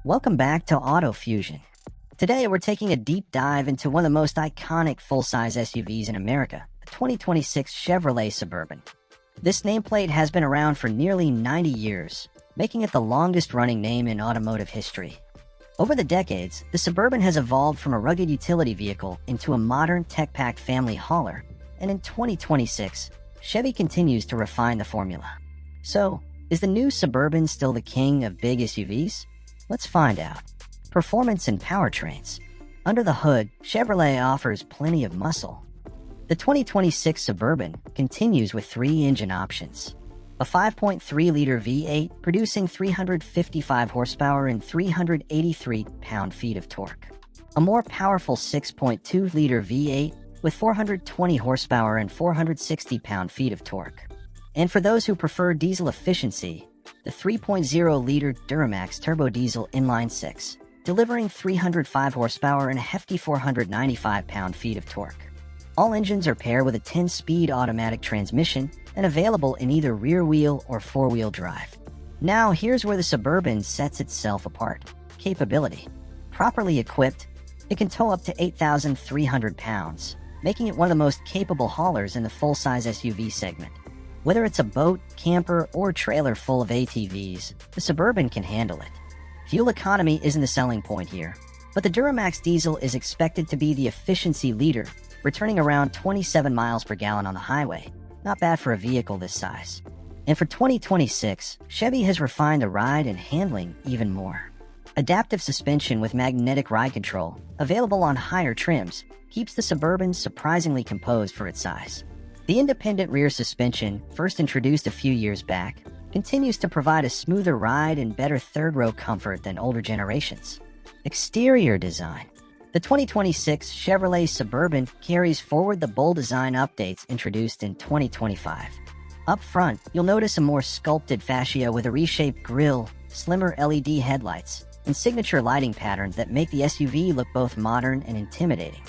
Welcome back to Auto Fusion. Today we're taking a deep dive into one of the most iconic full-size SUVs in America, the 2026 Chevrolet Suburban. This nameplate has been around for nearly 90 years, making it the longest-running name in automotive history. Over the decades, the Suburban has evolved from a rugged utility vehicle into a modern tech-packed family hauler, and in 2026, Chevy continues to refine the formula. So, is the new Suburban still the king of big SUVs? Let's find out. Performance and powertrains. Under the hood, Chevrolet offers plenty of muscle. The 2026 Suburban continues with three engine options. A 5.3-liter V8 producing 355 horsepower and 383 pound-feet of torque. A more powerful 6.2-liter V8 with 420 horsepower and 460 pound-feet of torque. And for those who prefer diesel efficiency, the 3.0-liter Duramax Turbo Diesel Inline-6, delivering 305 horsepower and a hefty 495 pound-feet of torque. All engines are paired with a 10-speed automatic transmission and available in either rear-wheel or four-wheel drive. Now, here's where the Suburban sets itself apart. Capability. Properly equipped, it can tow up to 8,300 pounds, making it one of the most capable haulers in the full-size SUV segment. Whether it's a boat, camper, or trailer full of ATVs, the Suburban can handle it. Fuel economy isn't the selling point here, but the Duramax diesel is expected to be the efficiency leader, returning around 27 miles per gallon on the highway. Not bad for a vehicle this size. And for 2026, Chevy has refined the ride and handling even more. Adaptive suspension with magnetic ride control, available on higher trims, keeps the Suburban surprisingly composed for its size. The independent rear suspension, first introduced a few years back, continues to provide a smoother ride and better third-row comfort than older generations. Exterior design. The 2026 Chevrolet Suburban carries forward the bold design updates introduced in 2025. Up front, you'll notice a more sculpted fascia with a reshaped grille, slimmer LED headlights, and signature lighting patterns that make the SUV look both modern and intimidating.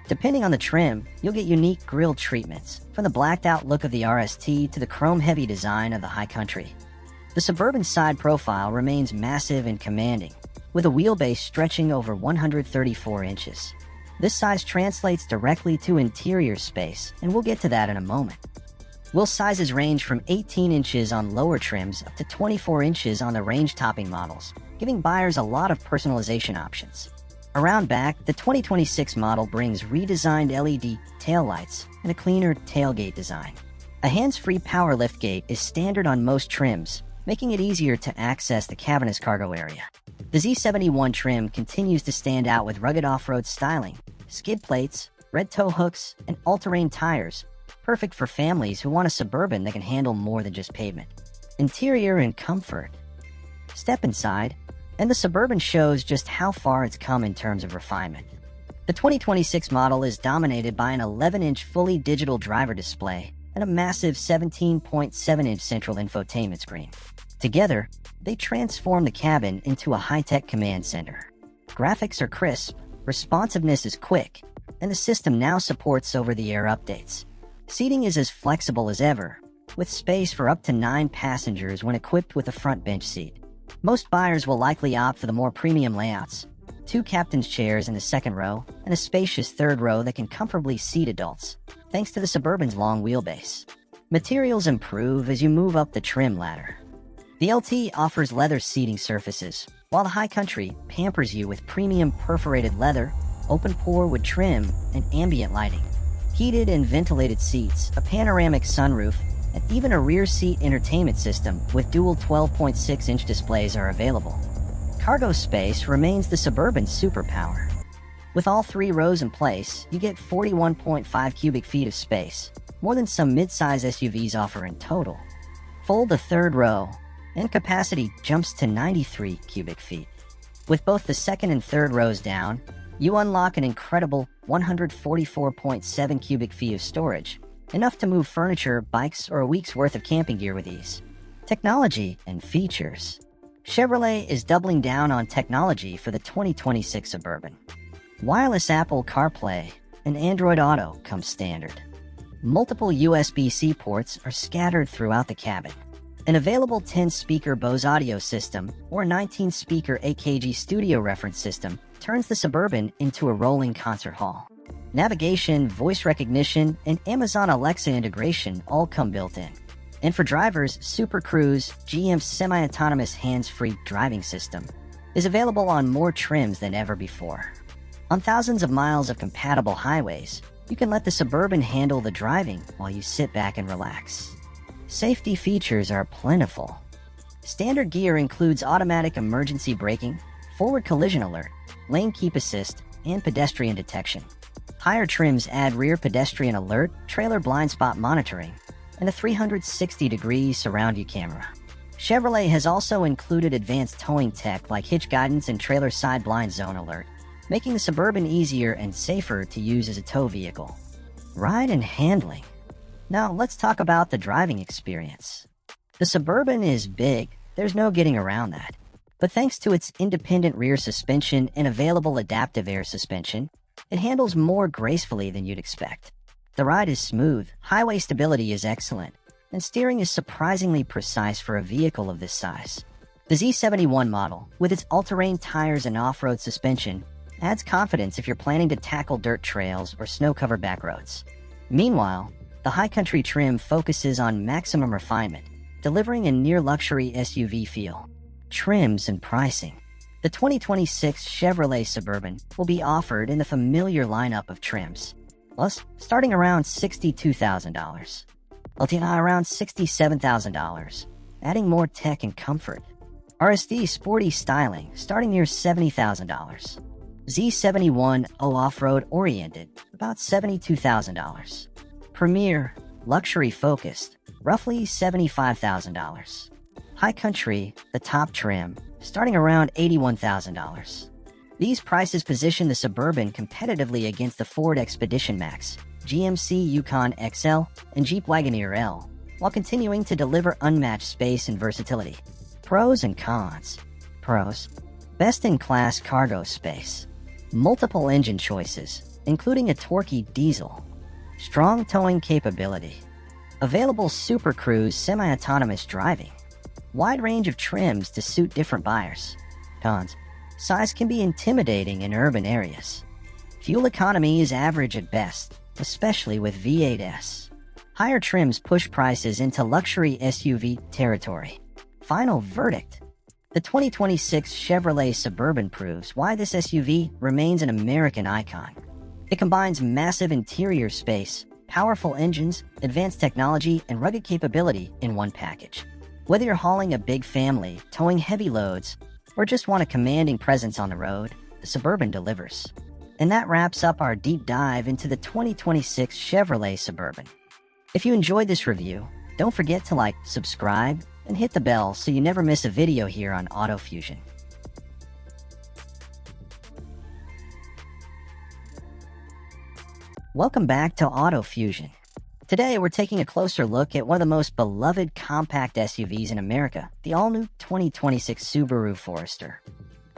Depending on the trim, you'll get unique grille treatments, from the blacked-out look of the RST to the chrome-heavy design of the High Country. The Suburban side profile remains massive and commanding, with a wheelbase stretching over 134 inches. This size translates directly to interior space, and we'll get to that in a moment. Wheel sizes range from 18 inches on lower trims up to 24 inches on the range-topping models, giving buyers a lot of personalization options. Around back, the 2026 model brings redesigned LED taillights and a cleaner tailgate design. A hands-free power liftgate is standard on most trims, making it easier to access the cavernous cargo area. The Z71 trim continues to stand out with rugged off-road styling, skid plates, red tow hooks, and all-terrain tires, perfect for families who want a Suburban that can handle more than just pavement. Interior and comfort. Step inside, and the Suburban shows just how far it's come in terms of refinement. The 2026 model is dominated by an 11-inch fully digital driver display and a massive 17.7-inch central infotainment screen. Together, they transform the cabin into a high-tech command center. Graphics are crisp, responsiveness is quick, and the system now supports over-the-air updates. Seating is as flexible as ever, with space for up to 9 passengers when equipped with a front bench seat. Most buyers will likely opt for the more premium layouts, 2 captain's chairs in the second row, and a spacious third row that can comfortably seat adults, thanks to the Suburban's long wheelbase. Materials improve as you move up the trim ladder. The LT offers leather seating surfaces, while the High Country pampers you with premium perforated leather, open-pore wood trim, and ambient lighting. Heated and ventilated seats, a panoramic sunroof, and even a rear seat entertainment system with dual 12.6-inch displays are available. Cargo space remains the Suburban's superpower. With all 3 rows in place, you get 41.5 cubic feet of space, more than some mid-size SUVs offer in total. Fold the third row, and capacity jumps to 93 cubic feet. With both the second and third rows down, you unlock an incredible 144.7 cubic feet of storage, enough to move furniture, bikes, or a week's worth of camping gear with ease. Technology and features. Chevrolet is doubling down on technology for the 2026 Suburban. Wireless Apple CarPlay and Android Auto come standard. Multiple USB-C ports are scattered throughout the cabin. An available 10-speaker Bose audio system or 19-speaker AKG studio reference system turns the Suburban into a rolling concert hall. Navigation, voice recognition, and Amazon Alexa integration all come built in. And for drivers, Super Cruise, GM's semi-autonomous hands-free driving system, is available on more trims than ever before. On thousands of miles of compatible highways, you can let the Suburban handle the driving while you sit back and relax. Safety features are plentiful. Standard gear includes automatic emergency braking, forward collision alert, lane keep assist, and pedestrian detection. Higher trims add rear pedestrian alert, trailer blind spot monitoring, and a 360-degree surround view camera. Chevrolet has also included advanced towing tech like hitch guidance and trailer side blind zone alert, making the Suburban easier and safer to use as a tow vehicle. Ride and handling. Now let's talk about the driving experience. The Suburban is big, there's no getting around that. But thanks to its independent rear suspension and available adaptive air suspension, it handles more gracefully than you'd expect. The ride is smooth, highway stability is excellent, and steering is surprisingly precise for a vehicle of this size. The Z71 model, with its all-terrain tires and off-road suspension, adds confidence if you're planning to tackle dirt trails or snow-covered back roads. Meanwhile, the high country trim focuses on maximum refinement, delivering a near-luxury SUV feel. Trims and pricing. The 2026 Chevrolet Suburban will be offered in the familiar lineup of trims, plus starting around $62,000. LTI around $67,000, adding more tech and comfort. RSD sporty styling starting near $70,000. Z71 off-road oriented, about $72,000. Premier, luxury focused, roughly $75,000. High country, the top trim, starting around $81,000. These prices position the Suburban competitively against the Ford Expedition Max, GMC Yukon XL, and Jeep Wagoneer L, while continuing to deliver unmatched space and versatility. Pros and cons. Pros: best-in-class cargo space. Multiple engine choices, including a torquey diesel. Strong towing capability. Available Super Cruise semi-autonomous driving. Wide range of trims to suit different buyers. Cons: size can be intimidating in urban areas. Fuel economy is average at best, especially with V8s. Higher trims push prices into luxury SUV territory. Final verdict. The 2026 Chevrolet Suburban proves why this SUV remains an American icon. It combines massive interior space, powerful engines, advanced technology, and rugged capability in one package. Whether you're hauling a big family, towing heavy loads, or just want a commanding presence on the road, the Suburban delivers. And that wraps up our deep dive into the 2026 Chevrolet Suburban. If you enjoyed this review, don't forget to like, subscribe, and hit the bell so you never miss a video here on Auto Fusion. Welcome back to Auto Fusion. Today, we're taking a closer look at one of the most beloved compact SUVs in America, the all-new 2026 Subaru Forester.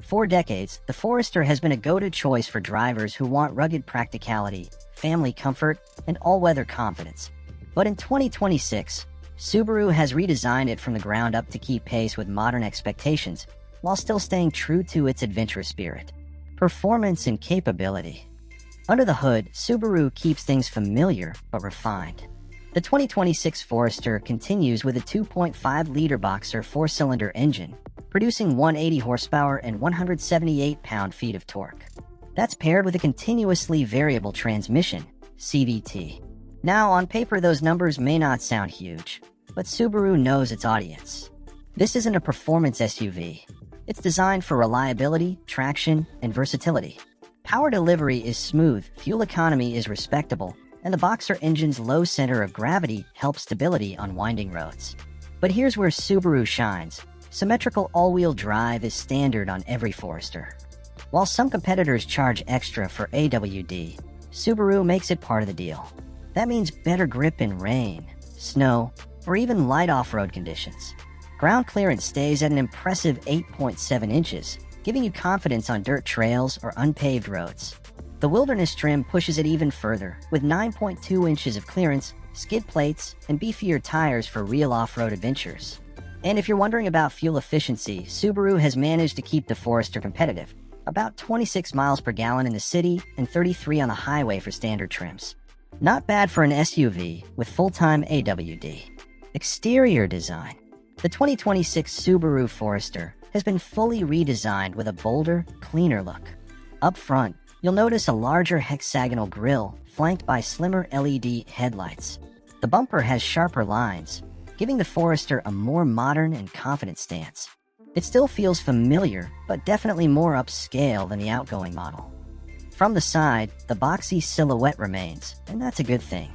For decades, the Forester has been a go-to choice for drivers who want rugged practicality, family comfort, and all-weather confidence. But in 2026, Subaru has redesigned it from the ground up to keep pace with modern expectations, while still staying true to its adventurous spirit. Performance and capability. Under the hood, Subaru keeps things familiar but refined. The 2026 Forester continues with a 2.5-liter boxer four-cylinder engine, producing 180 horsepower and 178 pound-feet of torque. That's paired with a continuously variable transmission, CVT. Now, on paper, those numbers may not sound huge, but Subaru knows its audience. This isn't a performance SUV. It's designed for reliability, traction, and versatility. Power delivery is smooth, fuel economy is respectable, and the boxer engine's low center of gravity helps stability on winding roads. But here's where Subaru shines. Symmetrical all-wheel drive is standard on every Forester. While some competitors charge extra for AWD, Subaru makes it part of the deal. That means better grip in rain, snow, or even light off-road conditions. Ground clearance stays at an impressive 8.7 inches, giving you confidence on dirt trails or unpaved roads. The wilderness trim pushes it even further, with 9.2 inches of clearance, skid plates, and beefier tires for real off-road adventures. And if you're wondering about fuel efficiency, Subaru has managed to keep the Forester competitive, about 26 miles per gallon in the city and 33 on the highway for standard trims. Not bad for an SUV with full-time AWD. Exterior design. The 2026 Subaru Forester has been fully redesigned with a bolder, cleaner look. Up front, you'll notice a larger hexagonal grille flanked by slimmer LED headlights. The bumper has sharper lines, giving the Forester a more modern and confident stance. It still feels familiar, but definitely more upscale than the outgoing model. From the side, the boxy silhouette remains, and that's a good thing.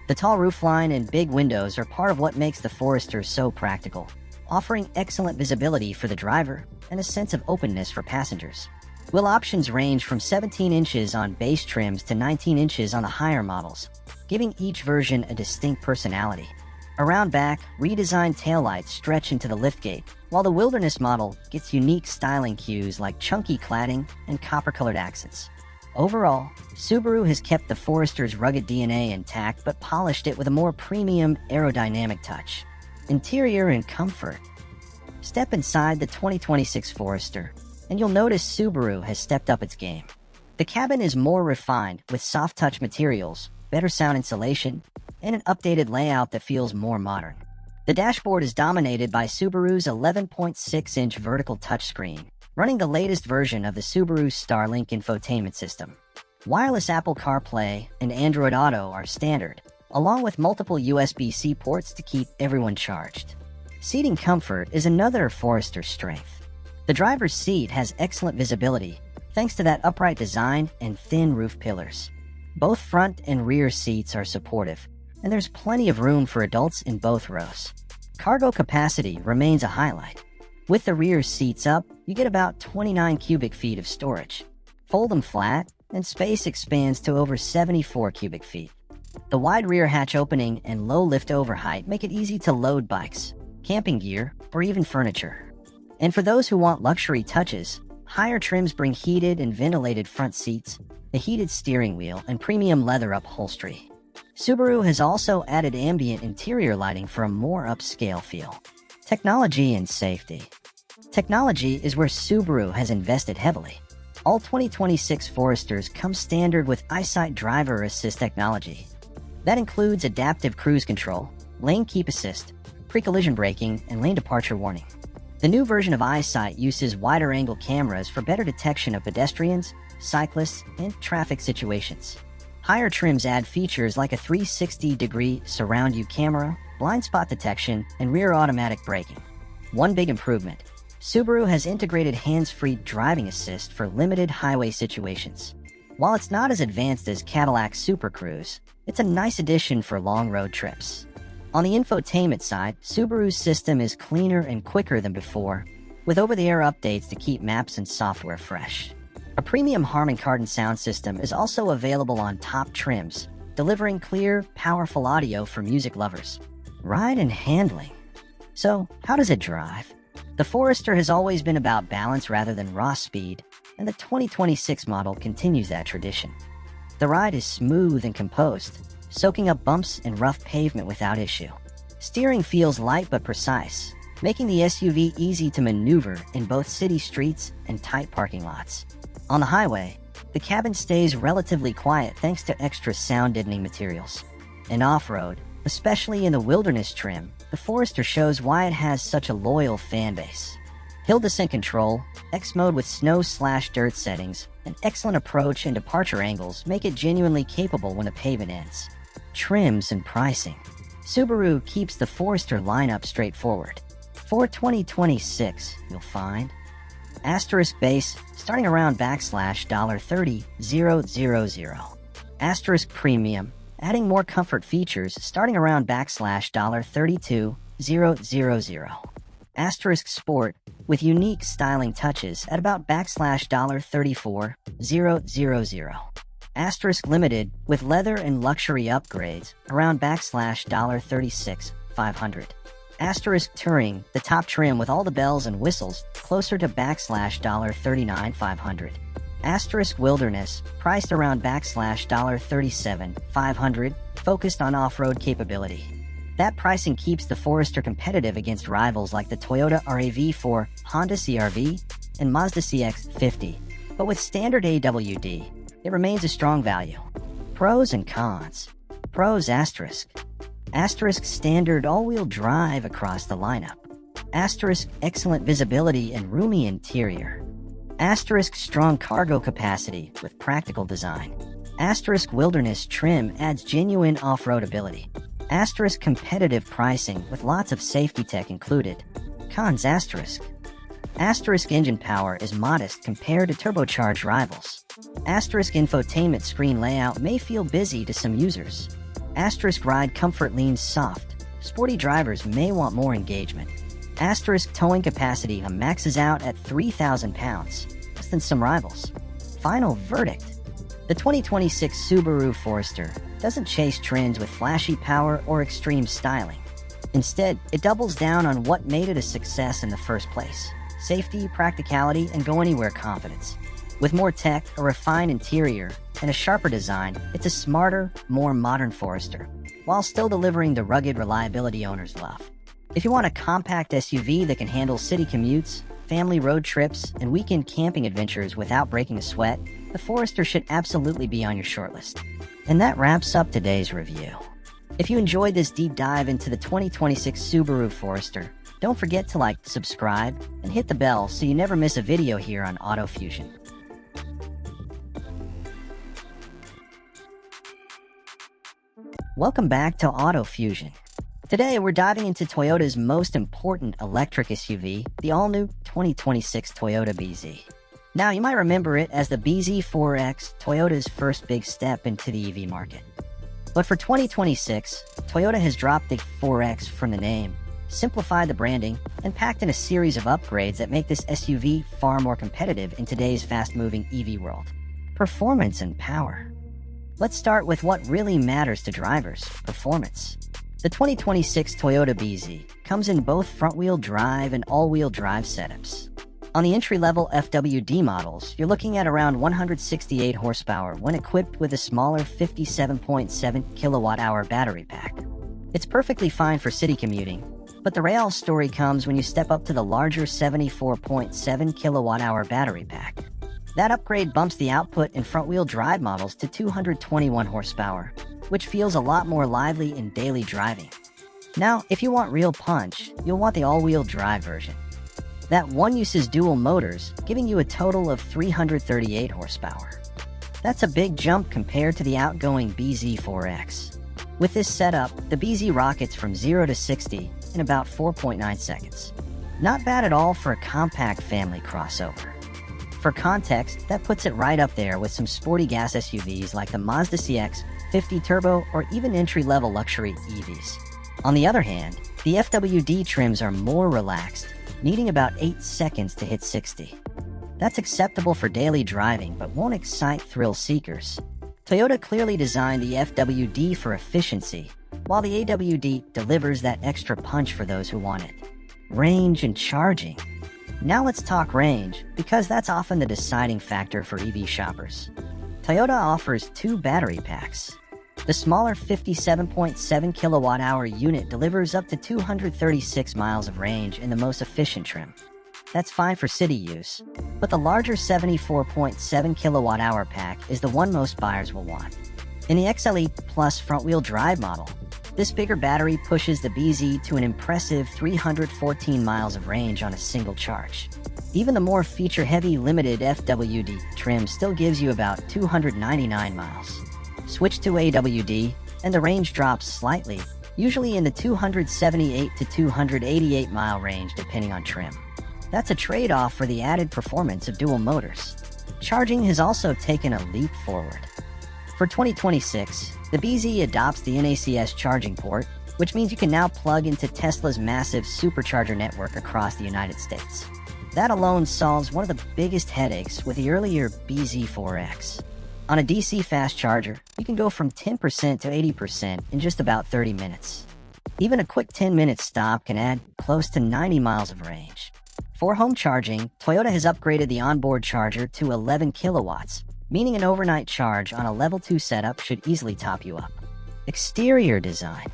The tall roofline and big windows are part of what makes the Forester so practical, offering excellent visibility for the driver and a sense of openness for passengers. Wheel options range from 17 inches on base trims to 19 inches on the higher models, giving each version a distinct personality. Around back, redesigned taillights stretch into the liftgate, while the Wilderness model gets unique styling cues like chunky cladding and copper-colored accents. Overall, Subaru has kept the Forester's rugged DNA intact but polished it with a more premium aerodynamic touch. Interior and comfort. Step inside the 2026 Forester, and you'll notice Subaru has stepped up its game. The cabin is more refined with soft-touch materials, better sound insulation, and an updated layout that feels more modern. The dashboard is dominated by Subaru's 11.6-inch vertical touchscreen, running the latest version of the Subaru Starlink infotainment system. Wireless Apple CarPlay and Android Auto are standard, along with multiple USB-C ports to keep everyone charged. Seating comfort is another Forester strength. The driver's seat has excellent visibility, thanks to that upright design and thin roof pillars. Both front and rear seats are supportive, and there's plenty of room for adults in both rows. Cargo capacity remains a highlight. With the rear seats up, you get about 29 cubic feet of storage. Fold them flat, and space expands to over 74 cubic feet. The wide rear hatch opening and low lift-over height make it easy to load bikes, camping gear, or even furniture. And for those who want luxury touches, higher trims bring heated and ventilated front seats, a heated steering wheel, and premium leather upholstery. Subaru has also added ambient interior lighting for a more upscale feel. Technology and safety. Technology is where Subaru has invested heavily. All 2026 Foresters come standard with EyeSight driver assist technology. That includes adaptive cruise control, lane keep assist, pre-collision braking, and lane departure warning. The new version of EyeSight uses wider angle cameras for better detection of pedestrians, cyclists, and traffic situations. Higher trims add features like a 360-degree surround view camera, blind spot detection, and rear automatic braking. One big improvement: Subaru has integrated hands-free driving assist for limited highway situations. While it's not as advanced as Cadillac's Super Cruise, it's a nice addition for long road trips. On the infotainment side, Subaru's system is cleaner and quicker than before, with over-the-air updates to keep maps and software fresh. A premium Harman Kardon sound system is also available on top trims, delivering clear, powerful audio for music lovers. Ride and handling. So, how does it drive? The Forester has always been about balance rather than raw speed, and the 2026 model continues that tradition. The ride is smooth and composed, soaking up bumps and rough pavement without issue. Steering feels light but precise, making the SUV easy to maneuver in both city streets and tight parking lots. On the highway, the cabin stays relatively quiet thanks to extra sound deadening materials. And off-road, especially in the Wilderness trim, the Forester shows why it has such a loyal fan base. Hill descent control, X mode with snow/dirt settings, and excellent approach and departure angles make it genuinely capable when the pavement ends. Trims and pricing. Subaru keeps the Forester lineup straightforward. For 2026, you'll find Asterisk base, starting around $30,000. Asterisk premium, adding more comfort features, starting around $32,000. Asterisk sport, with unique styling touches at about $34,000. Asterisk limited, with leather and luxury upgrades, around $36,500. Asterisk Touring, the top trim with all the bells and whistles, closer to $39,500. Asterisk Wilderness, priced around $37,500, focused on off-road capability. That pricing keeps the Forester competitive against rivals like the Toyota RAV4, Honda CR-V, and Mazda CX-50. But with standard AWD, it remains a strong value. Pros and cons. Pros asterisk. Asterisk standard all-wheel drive across the lineup. Asterisk excellent visibility and roomy interior. Asterisk strong cargo capacity with practical design. Asterisk wilderness trim adds genuine off-road ability. Asterisk competitive pricing with lots of safety tech included. Cons asterisk. Asterisk engine power is modest compared to turbocharged rivals. Asterisk infotainment screen layout may feel busy to some users. Asterisk ride comfort leans soft. Sporty drivers may want more engagement. Asterisk towing capacity maxes out at 3,000 pounds, less than some rivals. Final verdict. The 2026 Subaru Forester doesn't chase trends with flashy power or extreme styling. Instead, it doubles down on what made it a success in the first place: safety, practicality, and go-anywhere confidence. With more tech, a refined interior, and a sharper design, it's a smarter, more modern Forester, while still delivering the rugged reliability owners love. If you want a compact SUV that can handle city commutes, family road trips, and weekend camping adventures without breaking a sweat, the Forester should absolutely be on your shortlist. And that wraps up today's review. If you enjoyed this deep dive into the 2026 Subaru Forester, don't forget to like, subscribe, and hit the bell so you never miss a video here on Auto Fusion. Welcome back to Auto Fusion. Today, we're diving into Toyota's most important electric SUV, the all-new 2026 Toyota BZ. Now, you might remember it as the BZ4X, Toyota's first big step into the EV market. But for 2026, Toyota has dropped the 4X from the name, simplified the branding, and packed in a series of upgrades that make this SUV far more competitive in today's fast-moving EV world. Performance and power. Let's start with what really matters to drivers: performance. The 2026 Toyota BZ comes in both front-wheel drive and all-wheel drive setups. On the entry-level FWD models, you're looking at around 168 horsepower when equipped with a smaller 57.7 kilowatt-hour battery pack. It's perfectly fine for city commuting, but the real story comes when you step up to the larger 74.7 kilowatt-hour battery pack. That upgrade bumps the output in front-wheel drive models to 221 horsepower, which feels a lot more lively in daily driving. Now, if you want real punch, you'll want the all-wheel drive version. That one uses dual motors, giving you a total of 338 horsepower. That's a big jump compared to the outgoing BZ4X. With this setup, the BZ rockets from 0 to 60 in about 4.9 seconds. Not bad at all for a compact family crossover. For context, that puts it right up there with some sporty gas SUVs like the Mazda CX-50 Turbo or even entry-level luxury EVs. On the other hand, the FWD trims are more relaxed, needing about 8 seconds to hit 60. That's acceptable for daily driving, but won't excite thrill seekers. Toyota clearly designed the FWD for efficiency, while the AWD delivers that extra punch for those who want it. Range and charging. Now let's talk range, because that's often the deciding factor for EV shoppers. Toyota offers 2 battery packs. The smaller 57.7 kilowatt-hour unit delivers up to 236 miles of range in the most efficient trim. That's fine for city use, but the larger 74.7 kilowatt-hour pack is the one most buyers will want. In the XLE Plus front-wheel drive model, this bigger battery pushes the BZ to an impressive 314 miles of range on a single charge. Even the more feature-heavy limited FWD trim still gives you about 299 miles. Switch to AWD, and the range drops slightly, usually in the 278 to 288 mile range depending on trim. That's a trade-off for the added performance of dual motors. Charging has also taken a leap forward. For 2026, the BZ adopts the NACS charging port, which means you can now plug into Tesla's massive supercharger network across the United States. That alone solves one of the biggest headaches with the earlier BZ4X. On a DC fast charger, you can go from 10% to 80% in just about 30 minutes. Even a quick 10-minute stop can add close to 90 miles of range. For home charging, Toyota has upgraded the onboard charger to 11 kilowatts, meaning an overnight charge on a level 2 setup should easily top you up. Exterior design.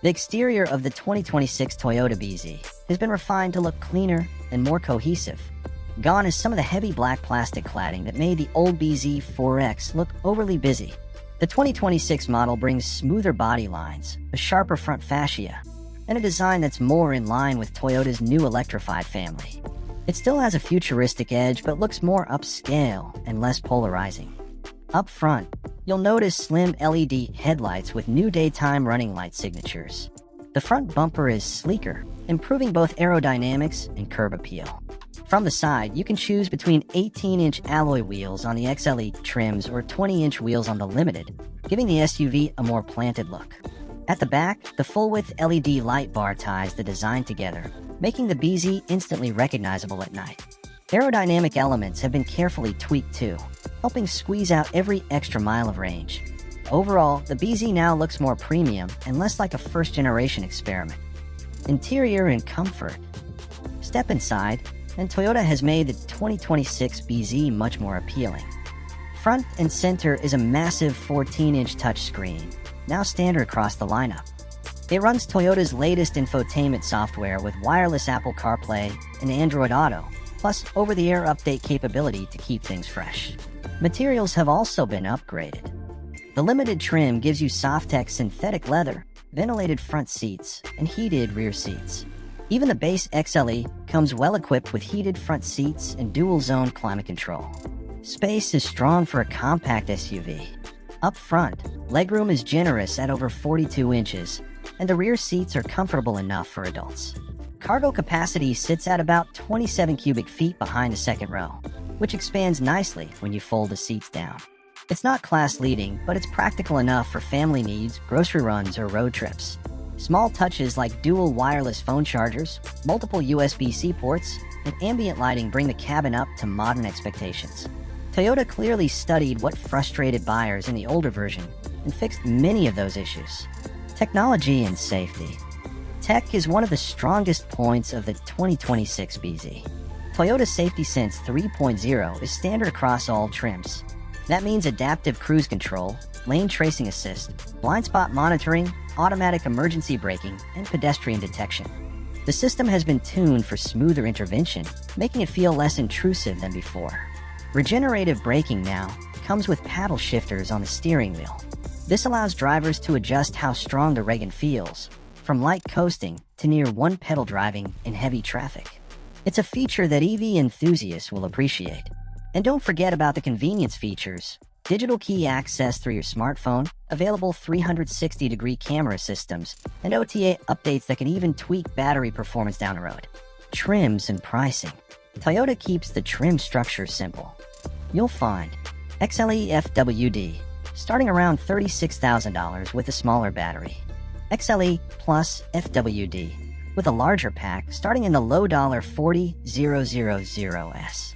The exterior of the 2026 Toyota BZ has been refined to look cleaner and more cohesive. Gone is some of the heavy black plastic cladding that made the old BZ4X look overly busy. The 2026 model brings smoother body lines, a sharper front fascia, and a design that's more in line with Toyota's new electrified family. It still has a futuristic edge but looks more upscale and less polarizing. Up front, you'll notice slim LED headlights with new daytime running light signatures. The front bumper is sleeker, improving both aerodynamics and curb appeal. From the side, you can choose between 18-inch alloy wheels on the XLE trims or 20-inch wheels on the Limited, giving the SUV a more planted look. At the back, the full-width LED light bar ties the design together, making the BZ instantly recognizable at night. Aerodynamic elements have been carefully tweaked too, helping squeeze out every extra mile of range. Overall, the BZ now looks more premium and less like a first-generation experiment. Interior and comfort. Step inside, and Toyota has made the 2026 BZ much more appealing. Front and center is a massive 14-inch touchscreen, now standard across the lineup. It runs Toyota's latest infotainment software with wireless Apple CarPlay and Android Auto, plus over-the-air update capability to keep things fresh. Materials have also been upgraded. The Limited trim gives you Softex synthetic leather, ventilated front seats, and heated rear seats. Even the base XLE comes well-equipped with heated front seats and dual-zone climate control. Space is strong for a compact SUV. Up front, legroom is generous at over 42 inches, and the rear seats are comfortable enough for adults. Cargo capacity sits at about 27 cubic feet behind the second row, which expands nicely when you fold the seats down. It's not class-leading, but it's practical enough for family needs, grocery runs, or road trips. Small touches like dual wireless phone chargers, multiple USB-C ports, and ambient lighting bring the cabin up to modern expectations. Toyota clearly studied what frustrated buyers in the older version and fixed many of those issues. Technology and safety. Tech is one of the strongest points of the 2026 BZ. Toyota Safety Sense 3.0 is standard across all trims. That means adaptive cruise control, lane tracing assist, blind spot monitoring, automatic emergency braking, and pedestrian detection. The system has been tuned for smoother intervention, making it feel less intrusive than before. Regenerative braking now comes with paddle shifters on the steering wheel. This allows drivers to adjust how strong the Reagan feels, from light coasting to near one-pedal driving in heavy traffic. It's a feature that EV enthusiasts will appreciate. And don't forget about the convenience features. Digital key access through your smartphone, available 360-degree camera systems, and OTA updates that can even tweak battery performance down the road. Trims and pricing. Toyota keeps the trim structure simple. You'll find XLE FWD, starting around $36,000 with a smaller battery. XLE Plus FWD, with a larger pack starting in the low dollar $40,000s.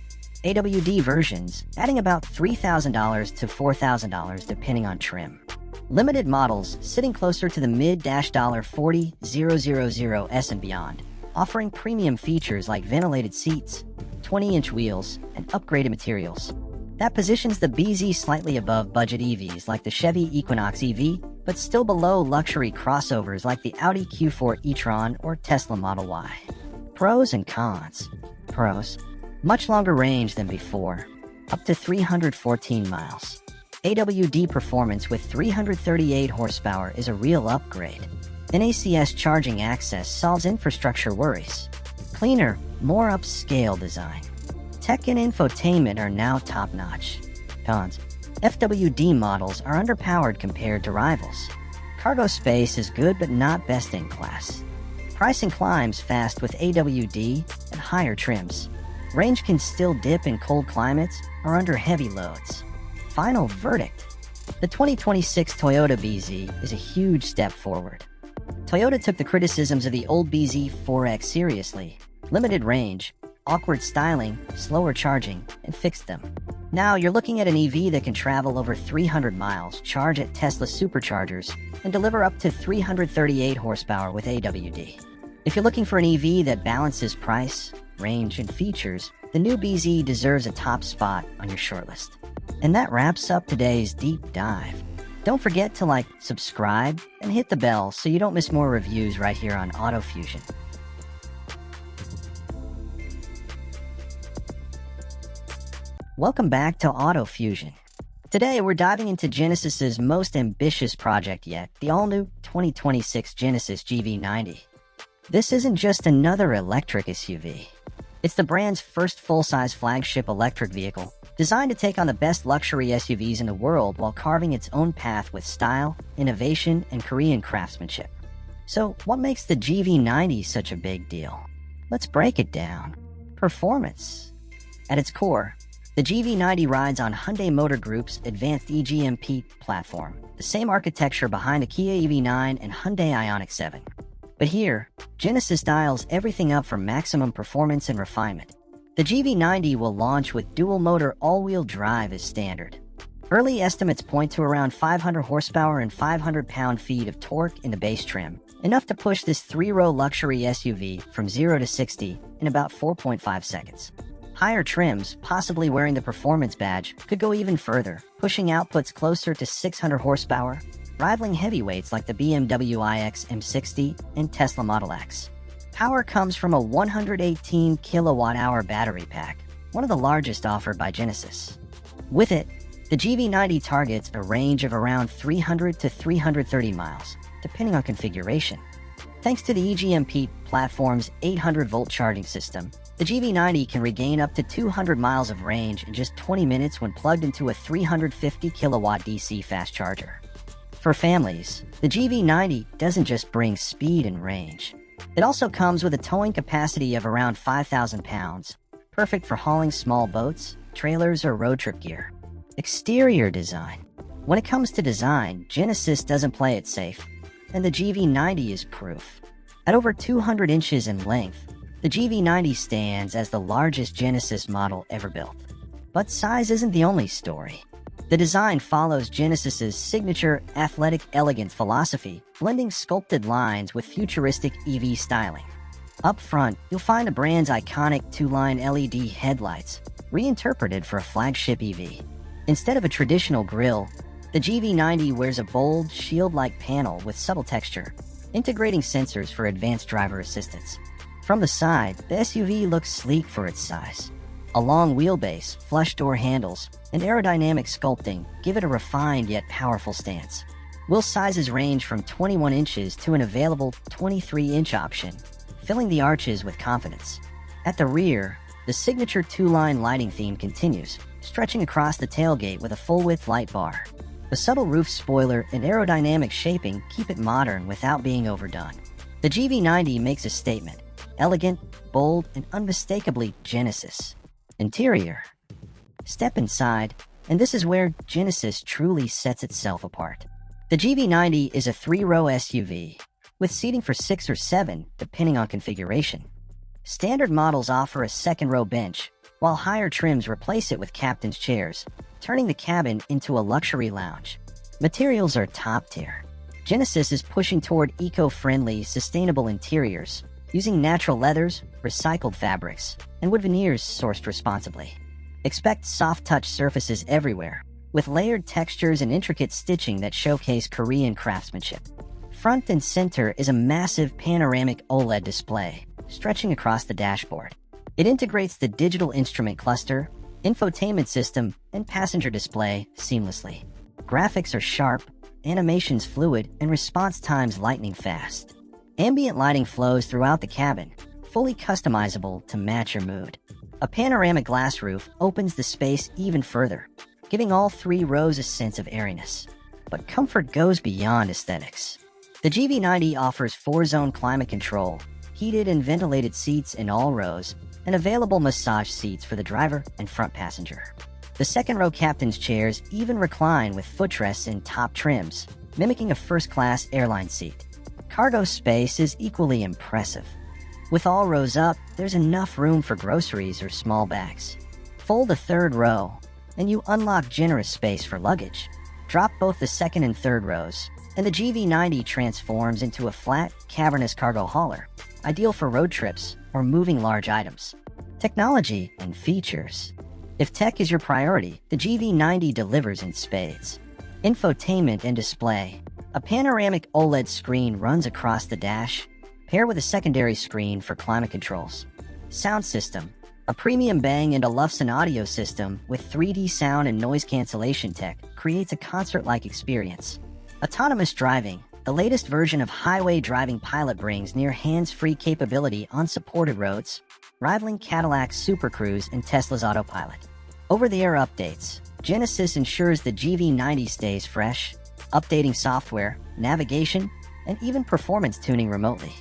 AWD versions, adding about $3,000 to $4,000 depending on trim. Limited models sitting closer to the mid-$40,000s and beyond, offering premium features like ventilated seats, 20-inch wheels, and upgraded materials. That positions the BZ slightly above budget EVs like the Chevy Equinox EV, but still below luxury crossovers like the Audi Q4 e-tron or Tesla Model Y. Pros and cons. Pros. Much longer range than before, up to 314 miles. AWD performance with 338 horsepower is a real upgrade. NACS charging access solves infrastructure worries. Cleaner, more upscale design. Tech and infotainment are now top-notch. Cons. FWD models are underpowered compared to rivals. Cargo space is good but not best in class. Pricing climbs fast with AWD and higher trims. Range can still dip in cold climates or under heavy loads. Final verdict. The 2026 Toyota BZ is a huge step forward. Toyota took the criticisms of the old BZ4X seriously. Limited range, awkward styling, slower charging, and fixed them. Now you're looking at an EV that can travel over 300 miles, charge at Tesla superchargers, and deliver up to 338 horsepower with AWD. If you're looking for an EV that balances price, range, and features, the new BZ deserves a top spot on your shortlist. And that wraps up today's deep dive. Don't forget to like, subscribe, and hit the bell so you don't miss more reviews right here on Auto Fusion. Welcome back to Auto Fusion. Today we're diving into Genesis's most ambitious project yet, the all-new 2026 Genesis GV90. This isn't just another electric SUV. It's the brand's first full-size flagship electric vehicle, designed to take on the best luxury SUVs in the world while carving its own path with style, innovation, and Korean craftsmanship. So, what makes the GV90 such a big deal? Let's break it down. Performance. At its core, the GV90 rides on Hyundai Motor Group's advanced EGMP platform, the same architecture behind the Kia EV9 and Hyundai Ioniq 7. But here, Genesis dials everything up for maximum performance and refinement. The GV90 will launch with dual-motor all-wheel drive as standard. Early estimates point to around 500 horsepower and 500 pound-feet of torque in the base trim, enough to push this three-row luxury SUV from 0 to 60 in about 4.5 seconds. Higher trims, possibly wearing the performance badge, could go even further, pushing outputs closer to 600 horsepower, rivaling heavyweights like the BMW iX M60 and Tesla Model X. Power comes from a 118 kilowatt-hour battery pack, one of the largest offered by Genesis. With it, the GV90 targets a range of around 300 to 330 miles, depending on configuration. Thanks to the EGMP platform's 800-volt charging system, the GV90 can regain up to 200 miles of range in just 20 minutes when plugged into a 350 kilowatt DC fast charger. For families, the GV90 doesn't just bring speed and range. It also comes with a towing capacity of around 5,000 pounds, perfect for hauling small boats, trailers, or road trip gear. Exterior design. When it comes to design, Genesis doesn't play it safe, and the GV90 is proof. At over 200 inches in length, the GV90 stands as the largest Genesis model ever built. But size isn't the only story. The design follows Genesis's signature athletic elegance philosophy, blending sculpted lines with futuristic EV styling. Up front, you'll find the brand's iconic two-line LED headlights, reinterpreted for a flagship EV. Instead of a traditional grille, the GV90 wears a bold, shield-like panel with subtle texture, integrating sensors for advanced driver assistance. From the side, the SUV looks sleek for its size. A long wheelbase, flush door handles, and aerodynamic sculpting give it a refined yet powerful stance. Wheel sizes range from 21 inches to an available 23-inch option, filling the arches with confidence. At the rear, the signature two-line lighting theme continues, stretching across the tailgate with a full-width light bar. The subtle roof spoiler and aerodynamic shaping keep it modern without being overdone. The GV90 makes a statement: elegant, bold, and unmistakably Genesis. Interior. Step inside, and this is where Genesis truly sets itself apart. The GV90 is a three-row SUV, with seating for 6 or 7, depending on configuration. Standard models offer a second-row bench, while higher trims replace it with captain's chairs, turning the cabin into a luxury lounge. Materials are top-tier. Genesis is pushing toward eco-friendly, sustainable interiors, using natural leathers, recycled fabrics, and wood veneers sourced responsibly. Expect soft-touch surfaces everywhere, with layered textures and intricate stitching that showcase Korean craftsmanship. Front and center is a massive panoramic OLED display, stretching across the dashboard. It integrates the digital instrument cluster, infotainment system, and passenger display seamlessly. Graphics are sharp, animations fluid, and response times lightning fast. Ambient lighting flows throughout the cabin, fully customizable to match your mood. A panoramic glass roof opens the space even further, giving all 3 rows a sense of airiness. But comfort goes beyond aesthetics. The GV90 offers 4-zone climate control, heated and ventilated seats in all rows, and available massage seats for the driver and front passenger. The second-row captain's chairs even recline with footrests and top trims, mimicking a first-class airline seat. Cargo space is equally impressive. With all rows up, there's enough room for groceries or small bags. Fold the third row, and you unlock generous space for luggage. Drop both the second and third rows, and the GV90 transforms into a flat, cavernous cargo hauler, ideal for road trips or moving large items. Technology and features. If tech is your priority, the GV90 delivers in spades. Infotainment and display. A panoramic OLED screen runs across the dash, paired with a secondary screen for climate controls. Sound system. A premium Bang & Olufsen audio system with 3D sound and noise cancellation tech creates a concert-like experience. Autonomous driving. The latest version of Highway Driving Pilot brings near hands-free capability on supported roads, rivaling Cadillac's Super Cruise and Tesla's Autopilot. Over-the-air updates. Genesis ensures the GV90 stays fresh, updating software, navigation, and even performance tuning remotely.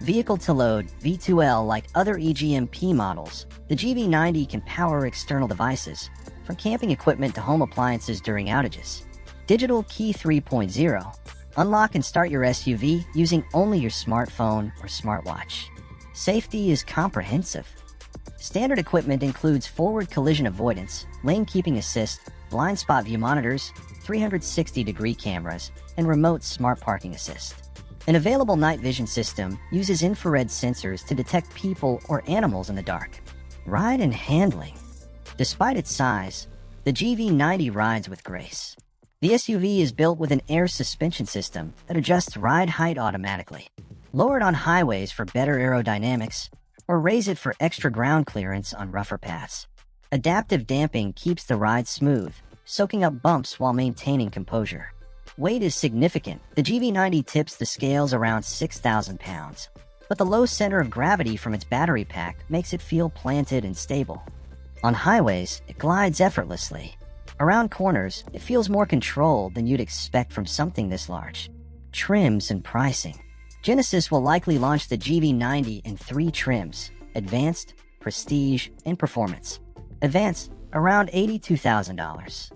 Vehicle-to-load V2L. Like other EGMP models, the GV90 can power external devices, from camping equipment to home appliances during outages. Digital Key 3.0. Unlock and start your SUV using only your smartphone or smartwatch. Safety is comprehensive. Standard equipment includes forward collision avoidance, lane keeping assist, blind spot view monitors, 360-degree cameras, and remote smart parking assist. An available night vision system uses infrared sensors to detect people or animals in the dark. Ride and handling. Despite its size, the GV90 rides with grace. The SUV is built with an air suspension system that adjusts ride height automatically. Lower it on highways for better aerodynamics, or raise it for extra ground clearance on rougher paths. Adaptive damping keeps the ride smooth, soaking up bumps while maintaining composure. Weight is significant. The GV90 tips the scales around 6,000 pounds, but the low center of gravity from its battery pack makes it feel planted and stable. On highways, it glides effortlessly. Around corners, it feels more controlled than you'd expect from something this large. Trims and pricing. Genesis will likely launch the GV90 in 3 trims: Advanced, Prestige, and Performance. Advanced, around $82,000.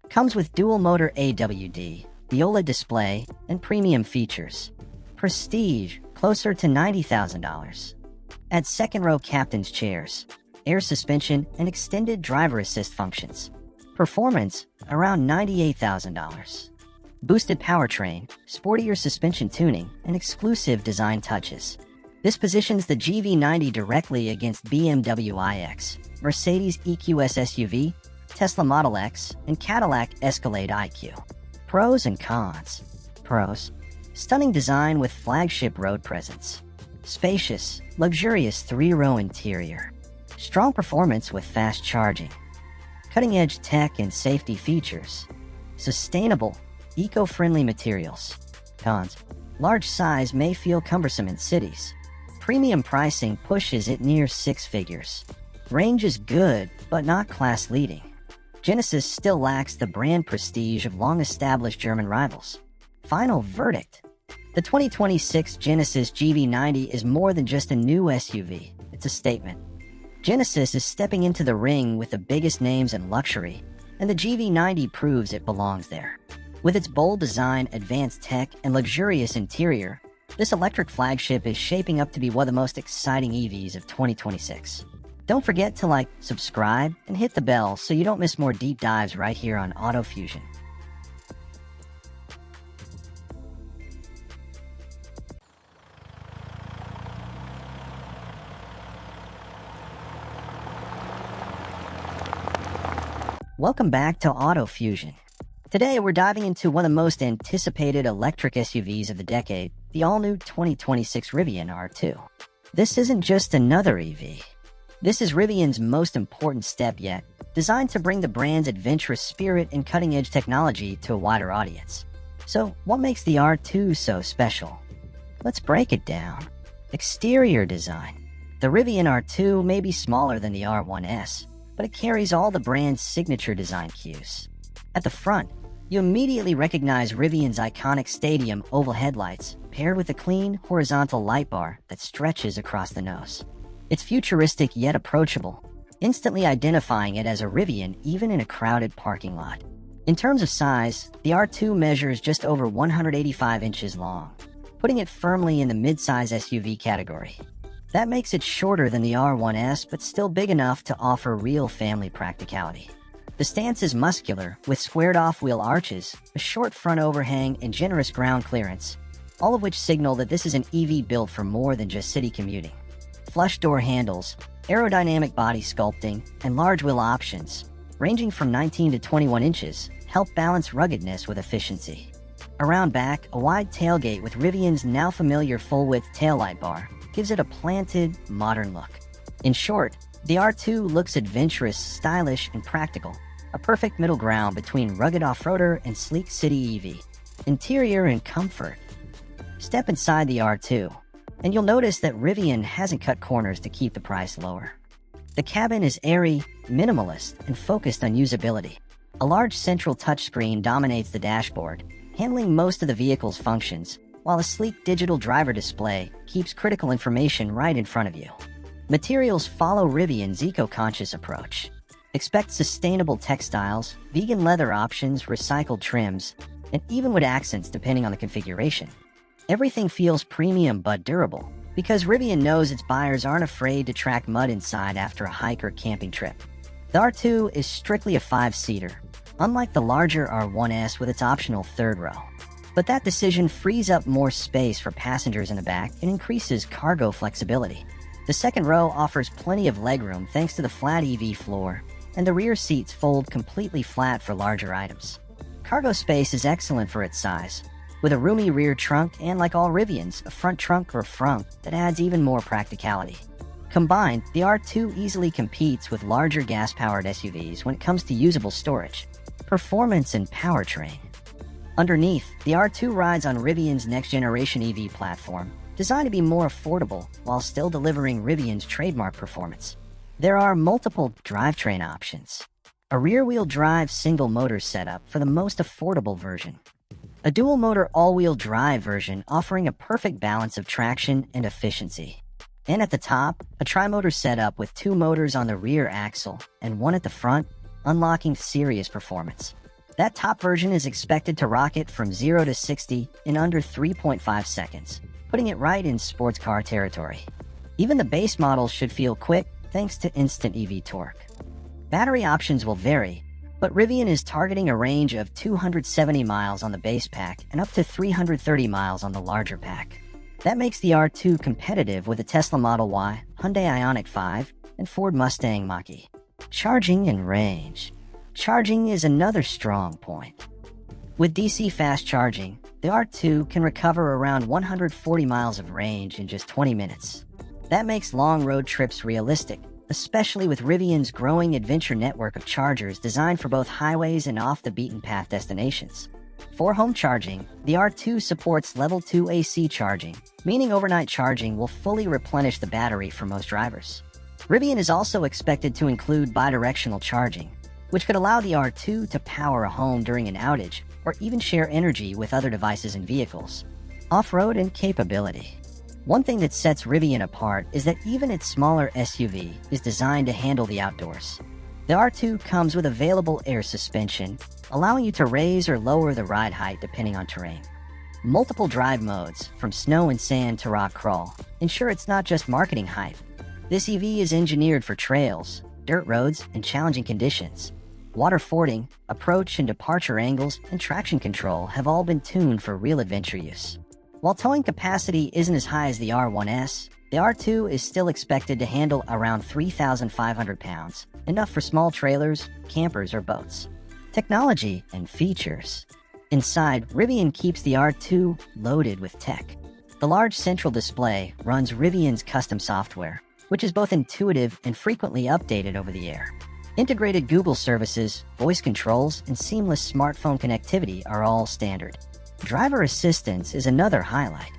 Comes with dual-motor AWD, the OLED display, and premium features. Prestige, closer to $90,000. Adds second-row captain's chairs, air suspension, and extended driver assist functions. Performance, around $98,000. Boosted powertrain, sportier suspension tuning, and exclusive design touches. This positions the GV90 directly against BMW iX, Mercedes EQS SUV, Tesla Model X, and Cadillac Escalade IQ. Pros and cons. Pros. Stunning design with flagship road presence. Spacious, luxurious 3-row interior. Strong performance with fast charging. Cutting-edge tech and safety features. Sustainable, eco-friendly materials. Cons. Large size may feel cumbersome in cities. Premium pricing pushes it near 6 figures. Range is good, but not class-leading. Genesis still lacks the brand prestige of long-established German rivals. Final verdict. The 2026 Genesis GV90 is more than just a new SUV. It's a statement. Genesis is stepping into the ring with the biggest names in luxury, and the GV90 proves it belongs there. With its bold design, advanced tech, and luxurious interior, this electric flagship is shaping up to be one of the most exciting EVs of 2026. Don't forget to like, subscribe, and hit the bell so you don't miss more deep dives right here on Auto Fusion. Welcome back to Auto Fusion. Today we're diving into one of the most anticipated electric SUVs of the decade, the all-new 2026 Rivian R2. This isn't just another EV. This is Rivian's most important step yet, designed to bring the brand's adventurous spirit and cutting-edge technology to a wider audience. So, what makes the R2 so special? Let's break it down. Exterior design. The Rivian R2 may be smaller than the R1S, but it carries all the brand's signature design cues. At the front, you immediately recognize Rivian's iconic stadium oval headlights, paired with a clean, horizontal light bar that stretches across the nose. It's futuristic yet approachable, instantly identifying it as a Rivian even in a crowded parking lot. In terms of size, the R2 measures just over 185 inches long, putting it firmly in the midsize SUV category. That makes it shorter than the R1S, but still big enough to offer real family practicality. The stance is muscular, with squared-off wheel arches, a short front overhang, and generous ground clearance, all of which signal that this is an EV built for more than just city commuting. Flush door handles, aerodynamic body sculpting, and large wheel options, ranging from 19 to 21 inches, help balance ruggedness with efficiency. Around back, a wide tailgate with Rivian's now familiar full-width taillight bar gives it a planted, modern look. In short, the R2 looks adventurous, stylish, and practical, a perfect middle ground between rugged off-roader and sleek city EV. Interior and comfort. Step inside the R2, and you'll notice that Rivian hasn't cut corners to keep the price lower. The cabin is airy, minimalist, and focused on usability. A large central touchscreen dominates the dashboard, handling most of the vehicle's functions, while a sleek digital driver display keeps critical information right in front of you. Materials follow Rivian's eco-conscious approach. Expect sustainable textiles, vegan leather options, recycled trims, and even wood accents depending on the configuration. Everything feels premium but durable, because Rivian knows its buyers aren't afraid to track mud inside after a hike or camping trip. The R2 is strictly a 5-seater, unlike the larger R1S with its optional third row. But that decision frees up more space for passengers in the back and increases cargo flexibility. The second row offers plenty of legroom thanks to the flat EV floor, and the rear seats fold completely flat for larger items. Cargo space is excellent for its size, with a roomy rear trunk and, like all Rivians, a front trunk or frunk that adds even more practicality. Combined, the R2 easily competes with larger gas-powered SUVs when it comes to usable storage, performance, and powertrain. Underneath, the R2 rides on Rivian's next-generation EV platform, designed to be more affordable while still delivering Rivian's trademark performance. There are multiple drivetrain options. A rear-wheel drive single-motor setup for the most affordable version. A dual-motor all-wheel drive version offering a perfect balance of traction and efficiency. And at the top, a tri-motor setup with 2 motors on the rear axle and 1 at the front, unlocking serious performance. That top version is expected to rocket from 0 to 60 in under 3.5 seconds, putting it right in sports car territory. Even the base models should feel quick thanks to instant EV torque. Battery options will vary, but Rivian is targeting a range of 270 miles on the base pack and up to 330 miles on the larger pack. That makes the R2 competitive with the Tesla Model Y, Hyundai Ioniq 5, and Ford Mustang Mach-E. Charging and range. Charging is another strong point. With DC fast charging, the R2 can recover around 140 miles of range in just 20 minutes. That makes long road trips realistic, especially with Rivian's growing adventure network of chargers designed for both highways and off-the-beaten-path destinations. For home charging, the R2 supports Level 2 AC charging, meaning overnight charging will fully replenish the battery for most drivers. Rivian is also expected to include bidirectional charging, which could allow the R2 to power a home during an outage or even share energy with other devices and vehicles. Off-road and capability. One thing that sets Rivian apart is that even its smaller SUV is designed to handle the outdoors. The R2 comes with available air suspension, allowing you to raise or lower the ride height depending on terrain. Multiple drive modes, from snow and sand to rock crawl, ensure it's not just marketing hype. This EV is engineered for trails, dirt roads, and challenging conditions. Water fording, approach and departure angles, and traction control have all been tuned for real adventure use. While towing capacity isn't as high as the R1S, the R2 is still expected to handle around 3,500 pounds, enough for small trailers, campers, or boats. Technology and features. Inside, Rivian keeps the R2 loaded with tech. The large central display runs Rivian's custom software, which is both intuitive and frequently updated over the air. Integrated Google services, voice controls, and seamless smartphone connectivity are all standard. Driver assistance is another highlight.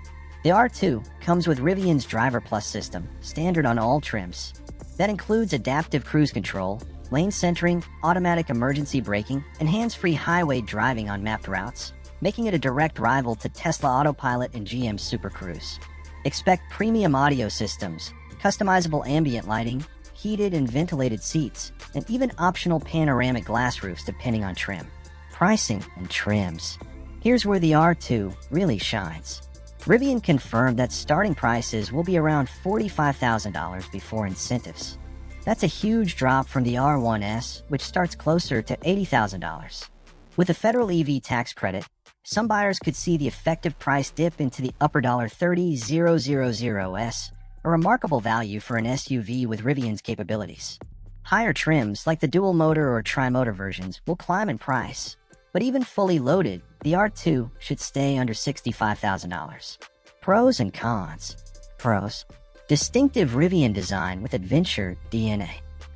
The R2 comes with Rivian's Driver Plus system, standard on all trims. That includes adaptive cruise control, lane centering, automatic emergency braking, and hands-free highway driving on mapped routes, making it a direct rival to Tesla Autopilot and GM Super Cruise. Expect premium audio systems, customizable ambient lighting, heated and ventilated seats, and even optional panoramic glass roofs depending on trim. Pricing and trims. Here's where the R2 really shines. Rivian confirmed that starting prices will be around $45,000 before incentives. That's a huge drop from the R1S, which starts closer to $80,000. With a federal EV tax credit, some buyers could see the effective price dip into the upper $30,000s, a remarkable value for an SUV with Rivian's capabilities. Higher trims, like the dual-motor or tri-motor versions, will climb in price. But even fully loaded, the R2 should stay under $65,000. Pros and cons. Pros: distinctive Rivian design with adventure DNA.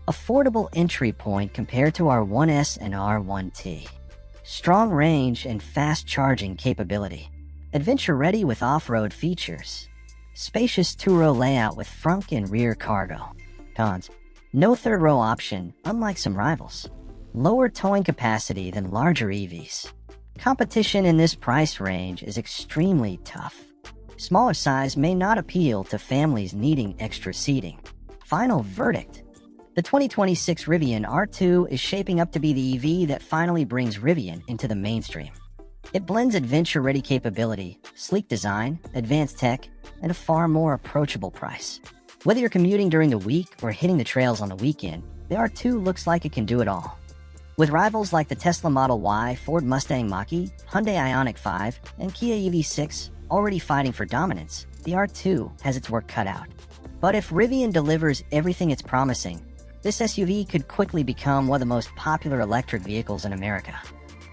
Affordable entry point compared to R1S and R1T. Strong range and fast charging capability. Adventure-ready with off-road features. Spacious two-row layout with front and rear cargo. Cons: no third-row option, unlike some rivals. Lower towing capacity than larger EVs. Competition in this price range is extremely tough. Smaller size may not appeal to families needing extra seating. Final verdict: the 2026 Rivian R2 is shaping up to be the EV that finally brings Rivian into the mainstream. It blends adventure-ready capability, sleek design, advanced tech, and a far more approachable price. Whether you're commuting during the week or hitting the trails on the weekend, the R2 looks like it can do it all. With rivals like the Tesla Model Y, Ford Mustang Mach-E, Hyundai Ioniq 5, and Kia EV6 already fighting for dominance, the R2 has its work cut out. But if Rivian delivers everything it's promising, this SUV could quickly become one of the most popular electric vehicles in America.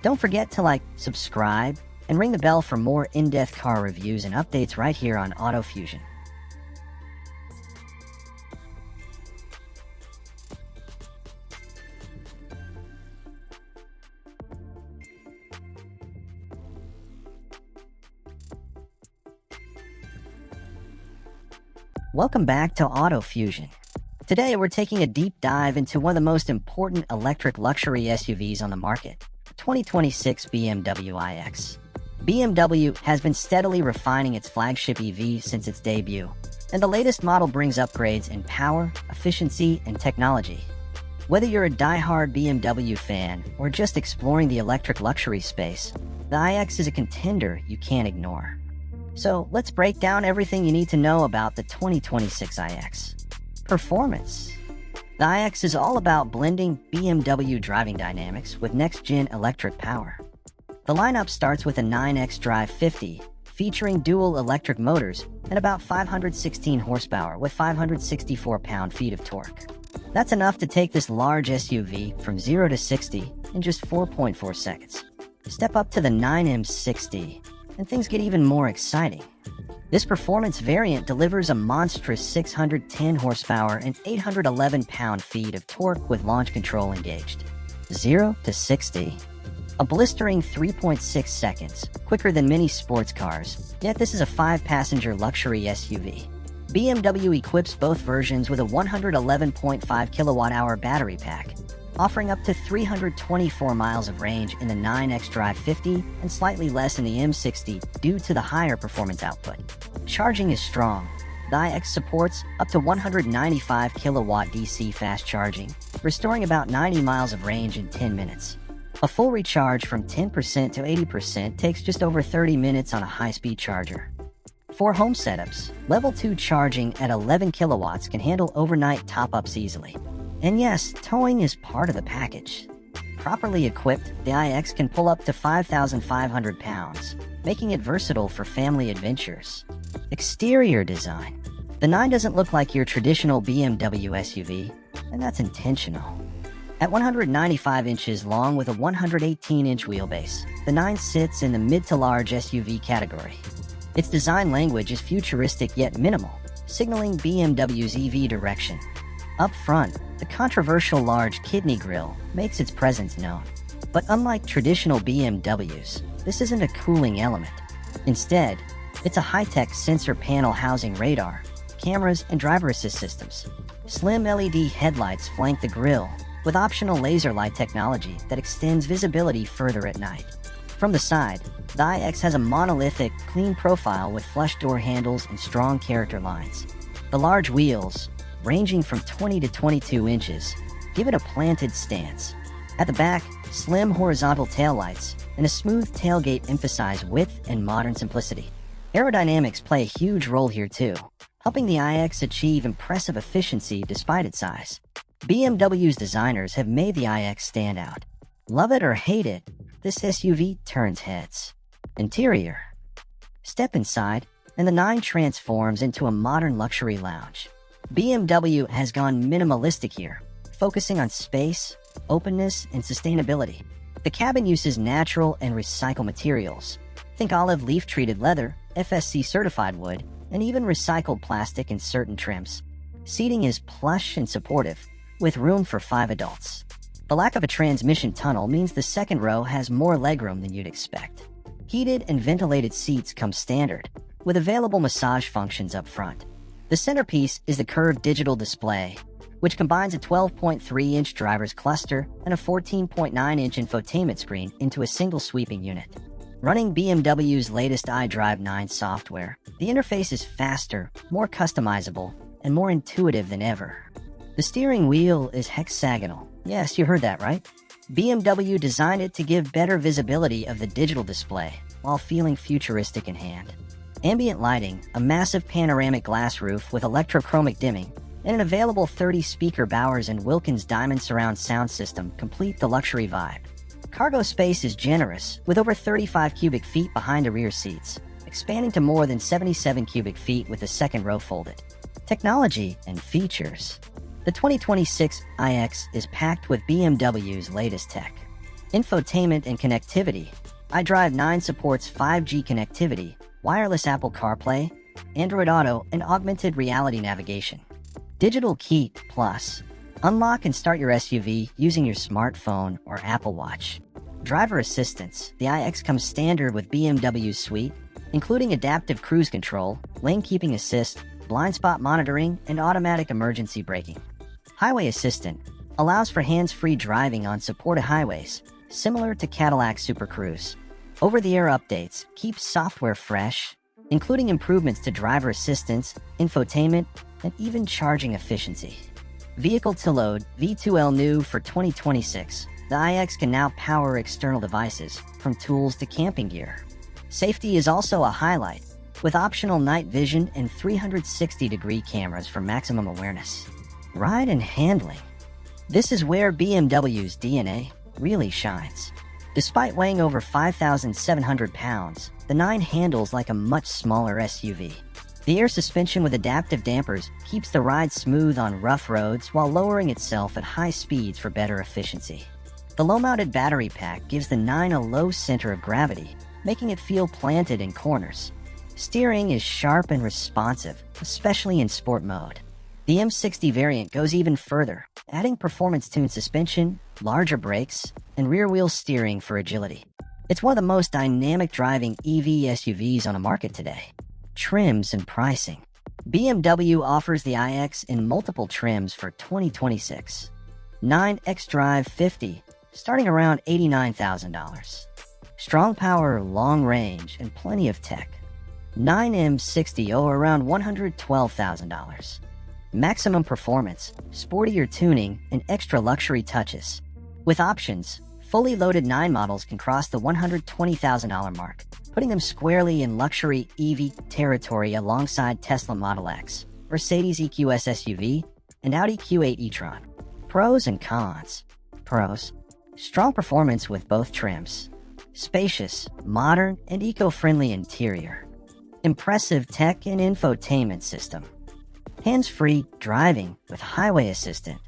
Don't forget to like, subscribe, and ring the bell for more in-depth car reviews and updates right here on Auto Fusion. Welcome back to Auto Fusion. Today we're taking a deep dive into one of the most important electric luxury SUVs on the market, the 2026 BMW iX. BMW has been steadily refining its flagship EV since its debut, and the latest model brings upgrades in power, efficiency, and technology. Whether you're a die-hard BMW fan or just exploring the electric luxury space, the iX is a contender you can't ignore. So let's break down everything you need to know about the 2026 iX. Performance. The iX is all about blending BMW driving dynamics with next-gen electric power. The lineup starts with a 9xDrive 50, featuring dual electric motors and about 516 horsepower with 564 pound-feet of torque. That's enough to take this large SUV from 0 to 60 in just 4.4 seconds. Step up to the 9M60, and things get even more exciting. This performance variant delivers a monstrous 610 horsepower and 811 pound-feet of torque with launch control engaged. 0 to 60. A blistering 3.6 seconds, quicker than many sports cars, yet this is a 5-passenger luxury SUV. BMW equips both versions with a 111.5 kilowatt-hour battery pack, offering up to 324 miles of range in the 9xDrive 50 and slightly less in the M60 due to the higher performance output. Charging is strong. The iX supports up to 195 kilowatt DC fast charging, restoring about 90 miles of range in 10 minutes. A full recharge from 10% to 80% takes just over 30 minutes on a high-speed charger. For home setups, level 2 charging at 11 kilowatts can handle overnight top-ups easily. And yes, towing is part of the package. Properly equipped, the iX can pull up to 5,500 pounds, making it versatile for family adventures. Exterior design. The 9 doesn't look like your traditional BMW SUV, and that's intentional. At 195 inches long with a 118-inch wheelbase, the 9 sits in the mid to large SUV category. Its design language is futuristic yet minimal, signaling BMW's EV direction. Up front, the controversial large kidney grille makes its presence known. But unlike traditional BMWs, this isn't a cooling element. Instead, it's a high-tech sensor panel housing radar, cameras, and driver assist systems. Slim LED headlights flank the grille, with optional laser light technology that extends visibility further at night. From the side, the iX has a monolithic, clean profile with flush door handles and strong character lines. The large wheels, ranging from 20 to 22 inches, give it a planted stance. At the back, slim horizontal taillights and a smooth tailgate emphasize width and modern simplicity. Aerodynamics play a huge role here too, helping the iX achieve impressive efficiency despite its size. BMW's designers have made the iX stand out. Love it or hate it, this SUV turns heads. Interior. Step inside, and the 9 transforms into a modern luxury lounge. BMW has gone minimalistic here, focusing on space, openness, and sustainability. The cabin uses natural and recycled materials. Think olive leaf-treated leather, FSC certified wood, and even recycled plastic in certain trims. Seating is plush and supportive, with room for 5 adults. The lack of a transmission tunnel means the second row has more legroom than you'd expect. Heated and ventilated seats come standard, with available massage functions up front. The centerpiece is the curved digital display, which combines a 12.3-inch driver's cluster and a 14.9-inch infotainment screen into a single sweeping unit. Running BMW's latest iDrive 9 software, the interface is faster, more customizable, and more intuitive than ever. The steering wheel is hexagonal. Yes, you heard that right. BMW designed it to give better visibility of the digital display while feeling futuristic in hand. Ambient lighting, a massive panoramic glass roof with electrochromic dimming, and an available 30-speaker Bowers & Wilkins Diamond surround sound system complete the luxury vibe. Cargo space is generous, with over 35 cubic feet behind the rear seats, expanding to more than 77 cubic feet with the second row folded. Technology and features. The 2026 iX is packed with BMW's latest tech. Infotainment and connectivity. iDrive 9 supports 5G connectivity, wireless Apple CarPlay, Android Auto, and augmented reality navigation. Digital Key Plus. Unlock and start your SUV using your smartphone or Apple Watch. Driver assistance. The iX comes standard with BMW's suite, including adaptive cruise control, lane keeping assist, blind spot monitoring, and automatic emergency braking. Highway Assistant allows for hands-free driving on supported highways, similar to Cadillac Super Cruise. Over-the-air updates keep software fresh, including improvements to driver assistance, infotainment, and even charging efficiency. Vehicle to load V2L new for 2026. The iX can now power external devices, from tools to camping gear. Safety is also a highlight, with optional night vision and 360-degree cameras for maximum awareness. Ride and handling. This is where BMW's DNA really shines. Despite weighing over 5,700 pounds, the 9 handles like a much smaller SUV. The air suspension with adaptive dampers keeps the ride smooth on rough roads while lowering itself at high speeds for better efficiency. The low-mounted battery pack gives the 9 a low center of gravity, making it feel planted in corners. Steering is sharp and responsive, especially in sport mode. The M60 variant goes even further, adding performance-tuned suspension, larger brakes, and rear-wheel steering for agility. It's one of the most dynamic driving EV SUVs on the market today. Trims and pricing. BMW offers the iX in multiple trims for 2026. 9 xDrive 50, starting around $89,000. Strong power, long range, and plenty of tech. 9 M60 around $112,000. Maximum performance, sportier tuning, and extra luxury touches. With options, fully loaded 9 models can cross the $120,000 mark, putting them squarely in luxury EV territory alongside Tesla Model X, Mercedes EQS SUV, and Audi Q8 e-tron. Pros and cons. Pros. Strong performance with both trims. Spacious, modern, and eco-friendly interior. Impressive tech and infotainment system. Hands-free driving with highway assistant.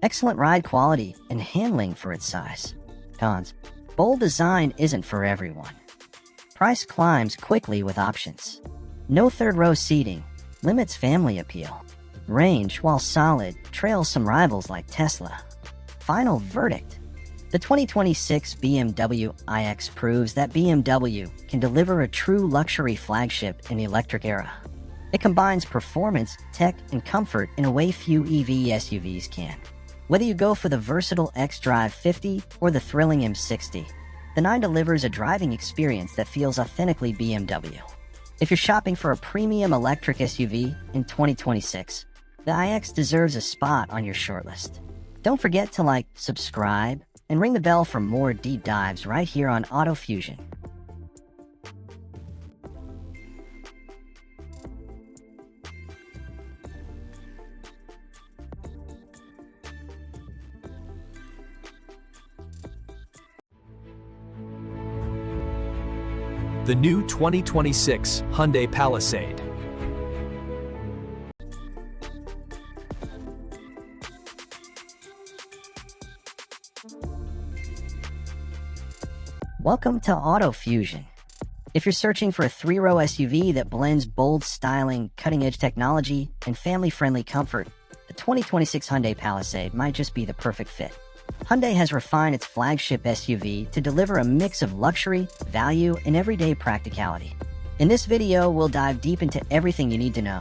Excellent ride quality and handling for its size. Cons. Bold design isn't for everyone. Price climbs quickly with options. No third-row seating. Limits family appeal. Range, while solid, trails some rivals like Tesla. Final verdict. The 2026 BMW iX proves that BMW can deliver a true luxury flagship in the electric era. It combines performance, tech, and comfort in a way few EV SUVs can. Whether you go for the versatile xDrive 50 or the thrilling M60, the 9 delivers a driving experience that feels authentically BMW. If you're shopping for a premium electric SUV in 2026, the iX deserves a spot on your shortlist. Don't forget to like, subscribe, and ring the bell for more deep dives right here on Auto Fusion. The new 2026 Hyundai Palisade. Welcome to Auto Fusion. If you're searching for a three-row SUV that blends bold styling, cutting-edge technology, and family-friendly comfort, the 2026 Hyundai Palisade might just be the perfect fit. Hyundai has refined its flagship SUV to deliver a mix of luxury, value, and everyday practicality. In this video, we'll dive deep into everything you need to know,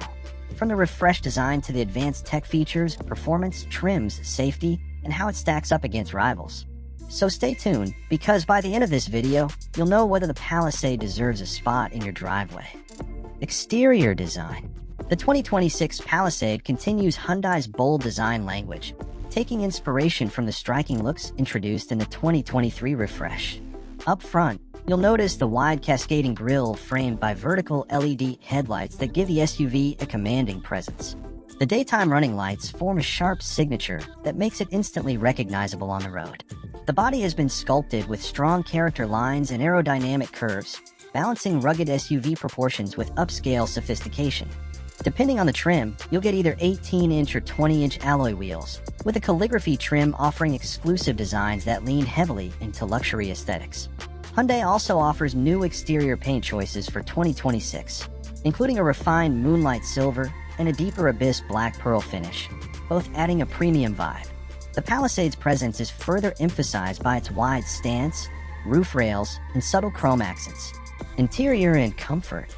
from the refreshed design to the advanced tech features, performance, trims, safety, and how it stacks up against rivals. So stay tuned, because by the end of this video, you'll know whether the Palisade deserves a spot in your driveway. Exterior design. The 2026 Palisade continues Hyundai's bold design language, taking inspiration from the striking looks introduced in the 2023 refresh. Up front, you'll notice the wide cascading grille framed by vertical LED headlights that give the SUV a commanding presence. The daytime running lights form a sharp signature that makes it instantly recognizable on the road. The body has been sculpted with strong character lines and aerodynamic curves, balancing rugged SUV proportions with upscale sophistication. Depending on the trim, you'll get either 18-inch or 20-inch alloy wheels, with a calligraphy trim offering exclusive designs that lean heavily into luxury aesthetics. Hyundai also offers new exterior paint choices for 2026, including a refined moonlight silver and a deeper abyss black pearl finish, both adding a premium vibe. The Palisade's presence is further emphasized by its wide stance, roof rails, and subtle chrome accents. Interior and comfort.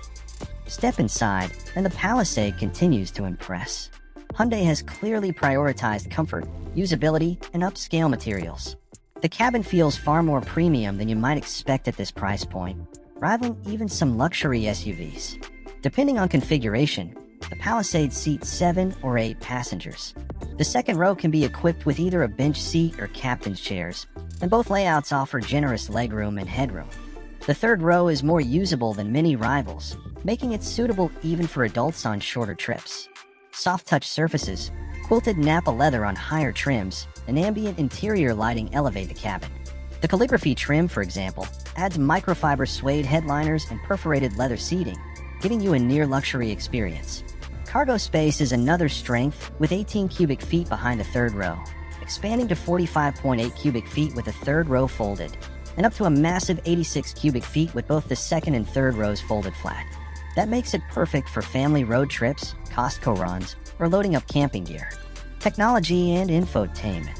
Step inside, and the Palisade continues to impress. Hyundai has clearly prioritized comfort, usability, and upscale materials. The cabin feels far more premium than you might expect at this price point, rivaling even some luxury SUVs. Depending on configuration, the Palisade seats 7 or 8 passengers. The second row can be equipped with either a bench seat or captain's chairs, and both layouts offer generous legroom and headroom. The third row is more usable than many rivals, making it suitable even for adults on shorter trips. Soft touch surfaces, quilted Nappa leather on higher trims, and ambient interior lighting elevate the cabin. The calligraphy trim, for example, adds microfiber suede headliners and perforated leather seating, giving you a near-luxury experience. Cargo space is another strength, with 18 cubic feet behind the third row, expanding to 45.8 cubic feet with the third row folded, and up to a massive 86 cubic feet with both the second and third rows folded flat. That makes it perfect for family road trips, Costco runs, or loading up camping gear. Technology and infotainment.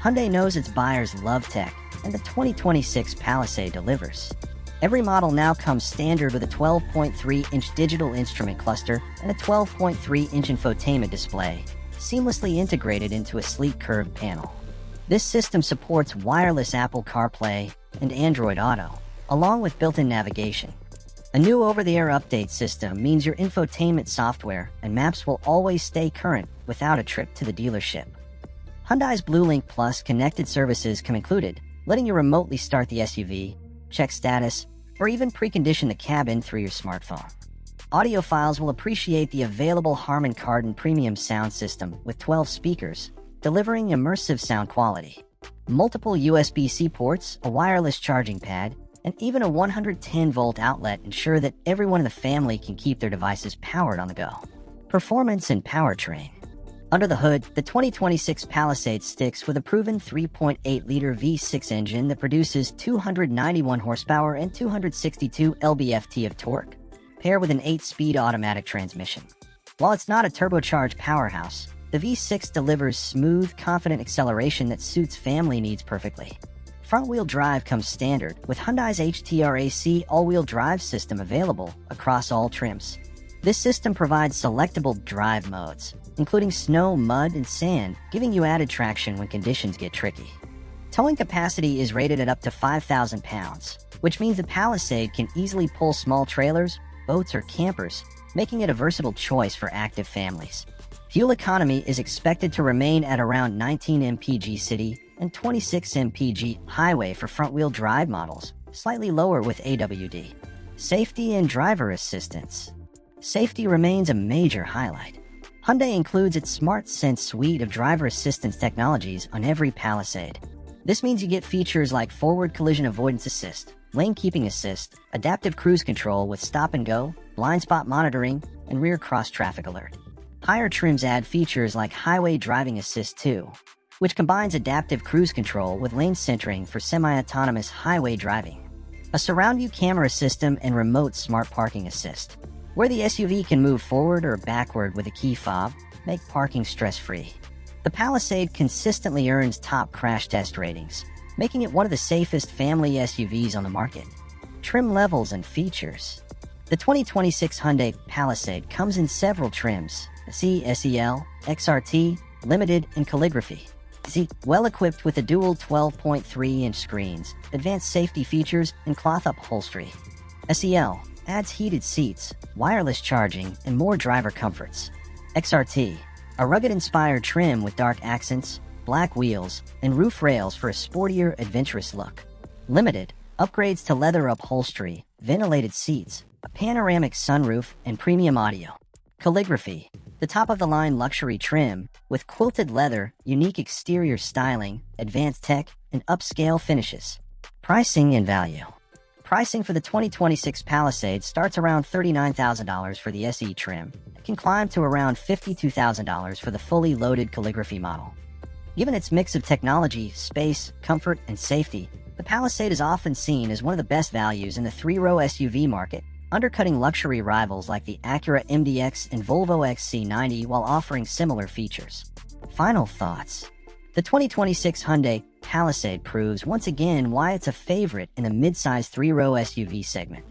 Hyundai knows its buyers love tech, and the 2026 Palisade delivers. Every model now comes standard with a 12.3-inch digital instrument cluster and a 12.3-inch infotainment display, seamlessly integrated into a sleek curved panel. This system supports wireless Apple CarPlay and Android Auto, along with built-in navigation. A new over-the-air update system means your infotainment software and maps will always stay current without a trip to the dealership. Hyundai's BlueLink Plus connected services come included, letting you remotely start the SUV, check status, or even precondition the cabin through your smartphone. Audiophiles will appreciate the available Harman Kardon premium sound system with 12 speakers, delivering immersive sound quality. Multiple USB-C ports, a wireless charging pad, and even a 110-volt outlet ensure that everyone in the family can keep their devices powered on the go. Performance and powertrain. Under the hood, the 2026 Palisade sticks with a proven 3.8-liter V6 engine that produces 291 horsepower and 262 lb-ft of torque, paired with an 8-speed automatic transmission. While it's not a turbocharged powerhouse, the V6 delivers smooth, confident acceleration that suits family needs perfectly. Front-wheel drive comes standard, with Hyundai's HTRAC all-wheel drive system available across all trims. This system provides selectable drive modes, including snow, mud, and sand, giving you added traction when conditions get tricky. Towing capacity is rated at up to 5,000 pounds, which means the Palisade can easily pull small trailers, boats, or campers, making it a versatile choice for active families. Fuel economy is expected to remain at around 19 mpg city and 26 mpg highway for front-wheel drive models, slightly lower with AWD. Safety and driver assistance. Safety remains a major highlight. Hyundai includes its Smart Sense suite of driver assistance technologies on every Palisade. This means you get features like forward collision avoidance assist, lane keeping assist, adaptive cruise control with stop and go, blind spot monitoring, and rear cross traffic alert. Higher trims add features like highway driving assist too. which combines adaptive cruise control with lane centering for semi-autonomous highway driving, a surround-view camera system, and remote smart parking assist, where the SUV can move forward or backward with a key fob, make parking stress-free. The Palisade consistently earns top crash test ratings, making it one of the safest family SUVs on the market. Trim levels and features. The 2026 Hyundai Palisade comes in several trims: SE, SEL, XRT, Limited, and Calligraphy. Well-equipped with a dual 12.3-inch screens, advanced safety features, and cloth upholstery. SEL adds heated seats, wireless charging, and more driver comforts. XRT, a rugged-inspired trim with dark accents, black wheels, and roof rails for a sportier, adventurous look. Limited upgrades to leather upholstery, ventilated seats, a panoramic sunroof, and premium audio. Calligraphy, the top-of-the-line luxury trim with quilted leather, unique exterior styling, advanced tech, and upscale finishes. Pricing and value. Pricing for the 2026 Palisade starts around $39,000 for the SE trim. It can climb to around $52,000 for the fully loaded Calligraphy model. Given its mix of technology, space, comfort, and safety, the Palisade is often seen as one of the best values in the three-row SUV market, undercutting luxury rivals like the Acura MDX and Volvo XC90 while offering similar features. Final thoughts. The 2026 Hyundai Palisade proves once again why it's a favorite in the mid-size three-row SUV segment.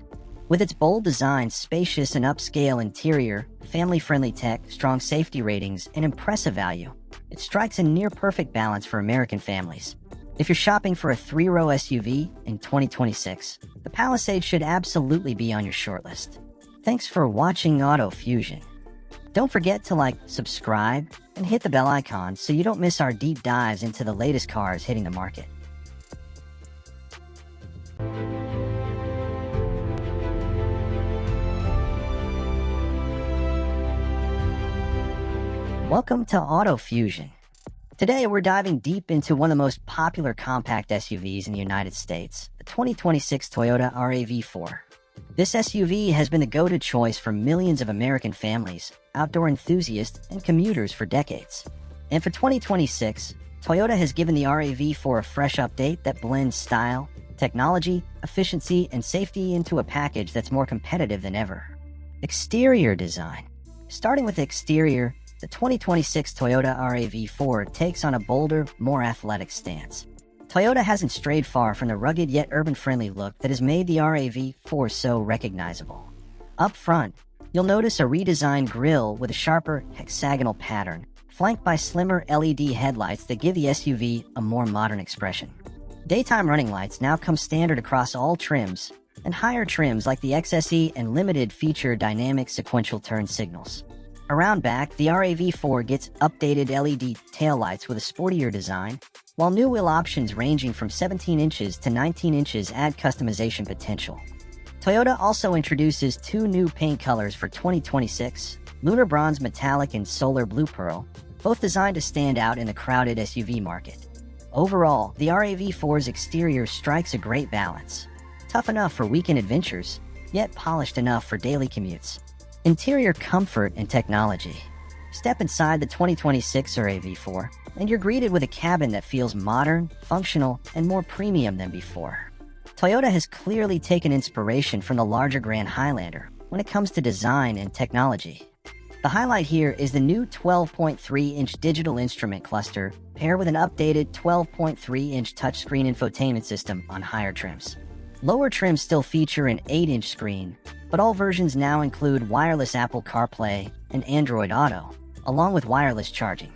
With its bold design, spacious and upscale interior, family-friendly tech, strong safety ratings, and impressive value, it strikes a near-perfect balance for American families. If you're shopping for a three-row SUV in 2026, the Palisade should absolutely be on your shortlist. Thanks for watching Auto Fusion. Don't forget to like, subscribe, and hit the bell icon so you don't miss our deep dives into the latest cars hitting the market. Welcome to Auto Fusion. Today, we're diving deep into one of the most popular compact SUVs in the United States, the 2026 Toyota RAV4. This SUV has been the go-to choice for millions of American families, outdoor enthusiasts, and commuters for decades. And for 2026, Toyota has given the RAV4 a fresh update that blends style, technology, efficiency, and safety into a package that's more competitive than ever. Exterior design. Starting with the exterior, the 2026 Toyota RAV4 takes on a bolder, more athletic stance. Toyota hasn't strayed far from the rugged yet urban-friendly look that has made the RAV4 so recognizable. Up front, you'll notice a redesigned grille with a sharper, hexagonal pattern, flanked by slimmer LED headlights that give the SUV a more modern expression. Daytime running lights now come standard across all trims, and higher trims like the XSE and Limited feature dynamic sequential turn signals. Around back, the RAV4 gets updated LED taillights with a sportier design, while new wheel options ranging from 17 inches to 19 inches add customization potential. Toyota also introduces two new paint colors for 2026, Lunar Bronze Metallic and Solar Blue Pearl, both designed to stand out in the crowded SUV market. Overall, the RAV4's exterior strikes a great balance. Tough enough for weekend adventures, yet polished enough for daily commutes. Interior comfort and technology. Step inside the 2026 RAV4, and you're greeted with a cabin that feels modern, functional, and more premium than before. Toyota has clearly taken inspiration from the larger Grand Highlander when it comes to design and technology. The highlight here is the new 12.3-inch digital instrument cluster paired with an updated 12.3-inch touchscreen infotainment system on higher trims. Lower trims still feature an 8-inch screen, but all versions now include wireless Apple CarPlay and Android Auto, along with wireless charging.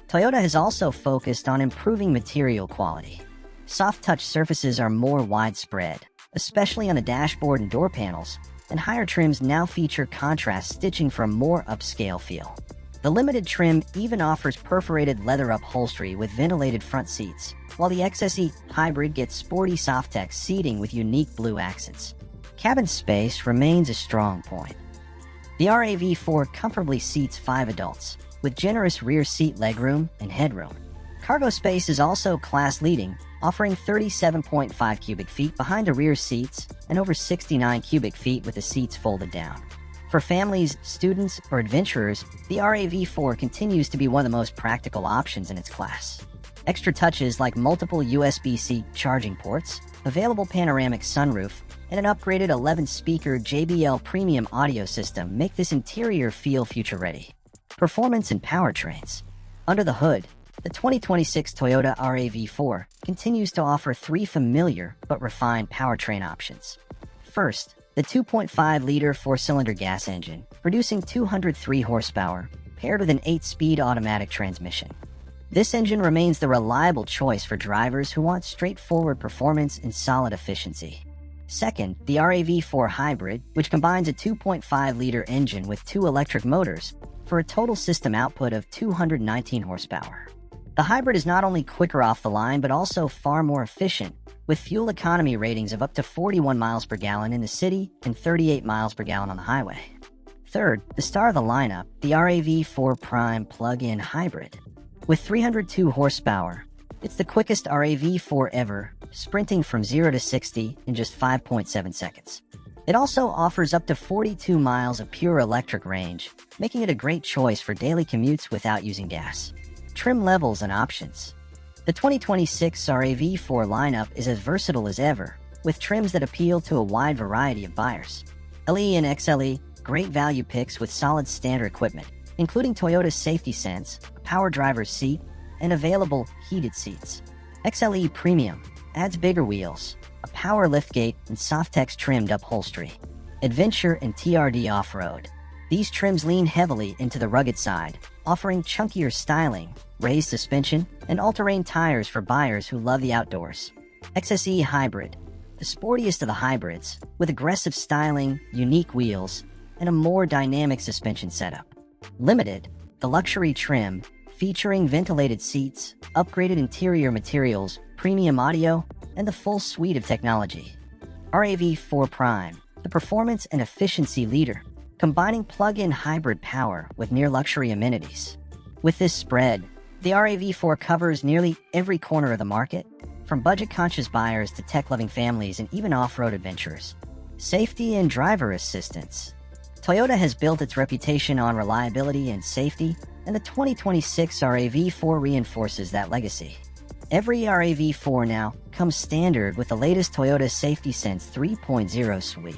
Toyota has also focused on improving material quality. Soft-touch surfaces are more widespread, especially on the dashboard and door panels, and higher trims now feature contrast stitching for a more upscale feel. The Limited trim even offers perforated leather upholstery with ventilated front seats, while the XSE Hybrid gets sporty Softex seating with unique blue accents. Cabin space remains a strong point. The RAV4 comfortably seats 5 adults, with generous rear seat legroom and headroom. Cargo space is also class-leading, offering 37.5 cubic feet behind the rear seats and over 69 cubic feet with the seats folded down. For families, students, or adventurers, the RAV4 continues to be one of the most practical options in its class. Extra touches like multiple USB-C charging ports, available panoramic sunroof, and an upgraded 11-speaker JBL premium audio system make this interior feel future-ready. Performance and powertrains. Under the hood, the 2026 Toyota RAV4 continues to offer three familiar but refined powertrain options. First, the 2.5-liter four-cylinder gas engine, producing 203 horsepower, paired with an 8-speed automatic transmission. This engine remains the reliable choice for drivers who want straightforward performance and solid efficiency. Second, the RAV4 Hybrid, which combines a 2.5-liter engine with two electric motors for a total system output of 219 horsepower. The Hybrid is not only quicker off the line but also far more efficient, with fuel economy ratings of up to 41 miles per gallon in the city and 38 miles per gallon on the highway. Third, the star of the lineup, the RAV4 Prime plug-in hybrid. With 302 horsepower, it's the quickest RAV4 ever, sprinting from 0 to 60 in just 5.7 seconds. It also offers up to 42 miles of pure electric range, making it a great choice for daily commutes without using gas. Trim levels and options. The 2026 RAV4 lineup is as versatile as ever, with trims that appeal to a wide variety of buyers. LE and XLE, great value picks with solid standard equipment, including Toyota's Safety Sense, a power driver's seat, and available heated seats. XLE Premium adds bigger wheels, a power liftgate, and Softex trimmed upholstery. Adventure and TRD Off-Road. These trims lean heavily into the rugged side, offering chunkier styling, raised suspension, and all-terrain tires for buyers who love the outdoors. XSE Hybrid, the sportiest of the hybrids, with aggressive styling, unique wheels, and a more dynamic suspension setup. Limited, the luxury trim, featuring ventilated seats, upgraded interior materials, premium audio, and the full suite of technology. RAV4 Prime, the performance and efficiency leader, combining plug-in hybrid power with near-luxury amenities. With this spread, the RAV4 covers nearly every corner of the market, from budget-conscious buyers to tech-loving families and even off-road adventurers. Safety and driver assistance. Toyota has built its reputation on reliability and safety, and the 2026 RAV4 reinforces that legacy. Every RAV4 now comes standard with the latest Toyota Safety Sense 3.0 suite.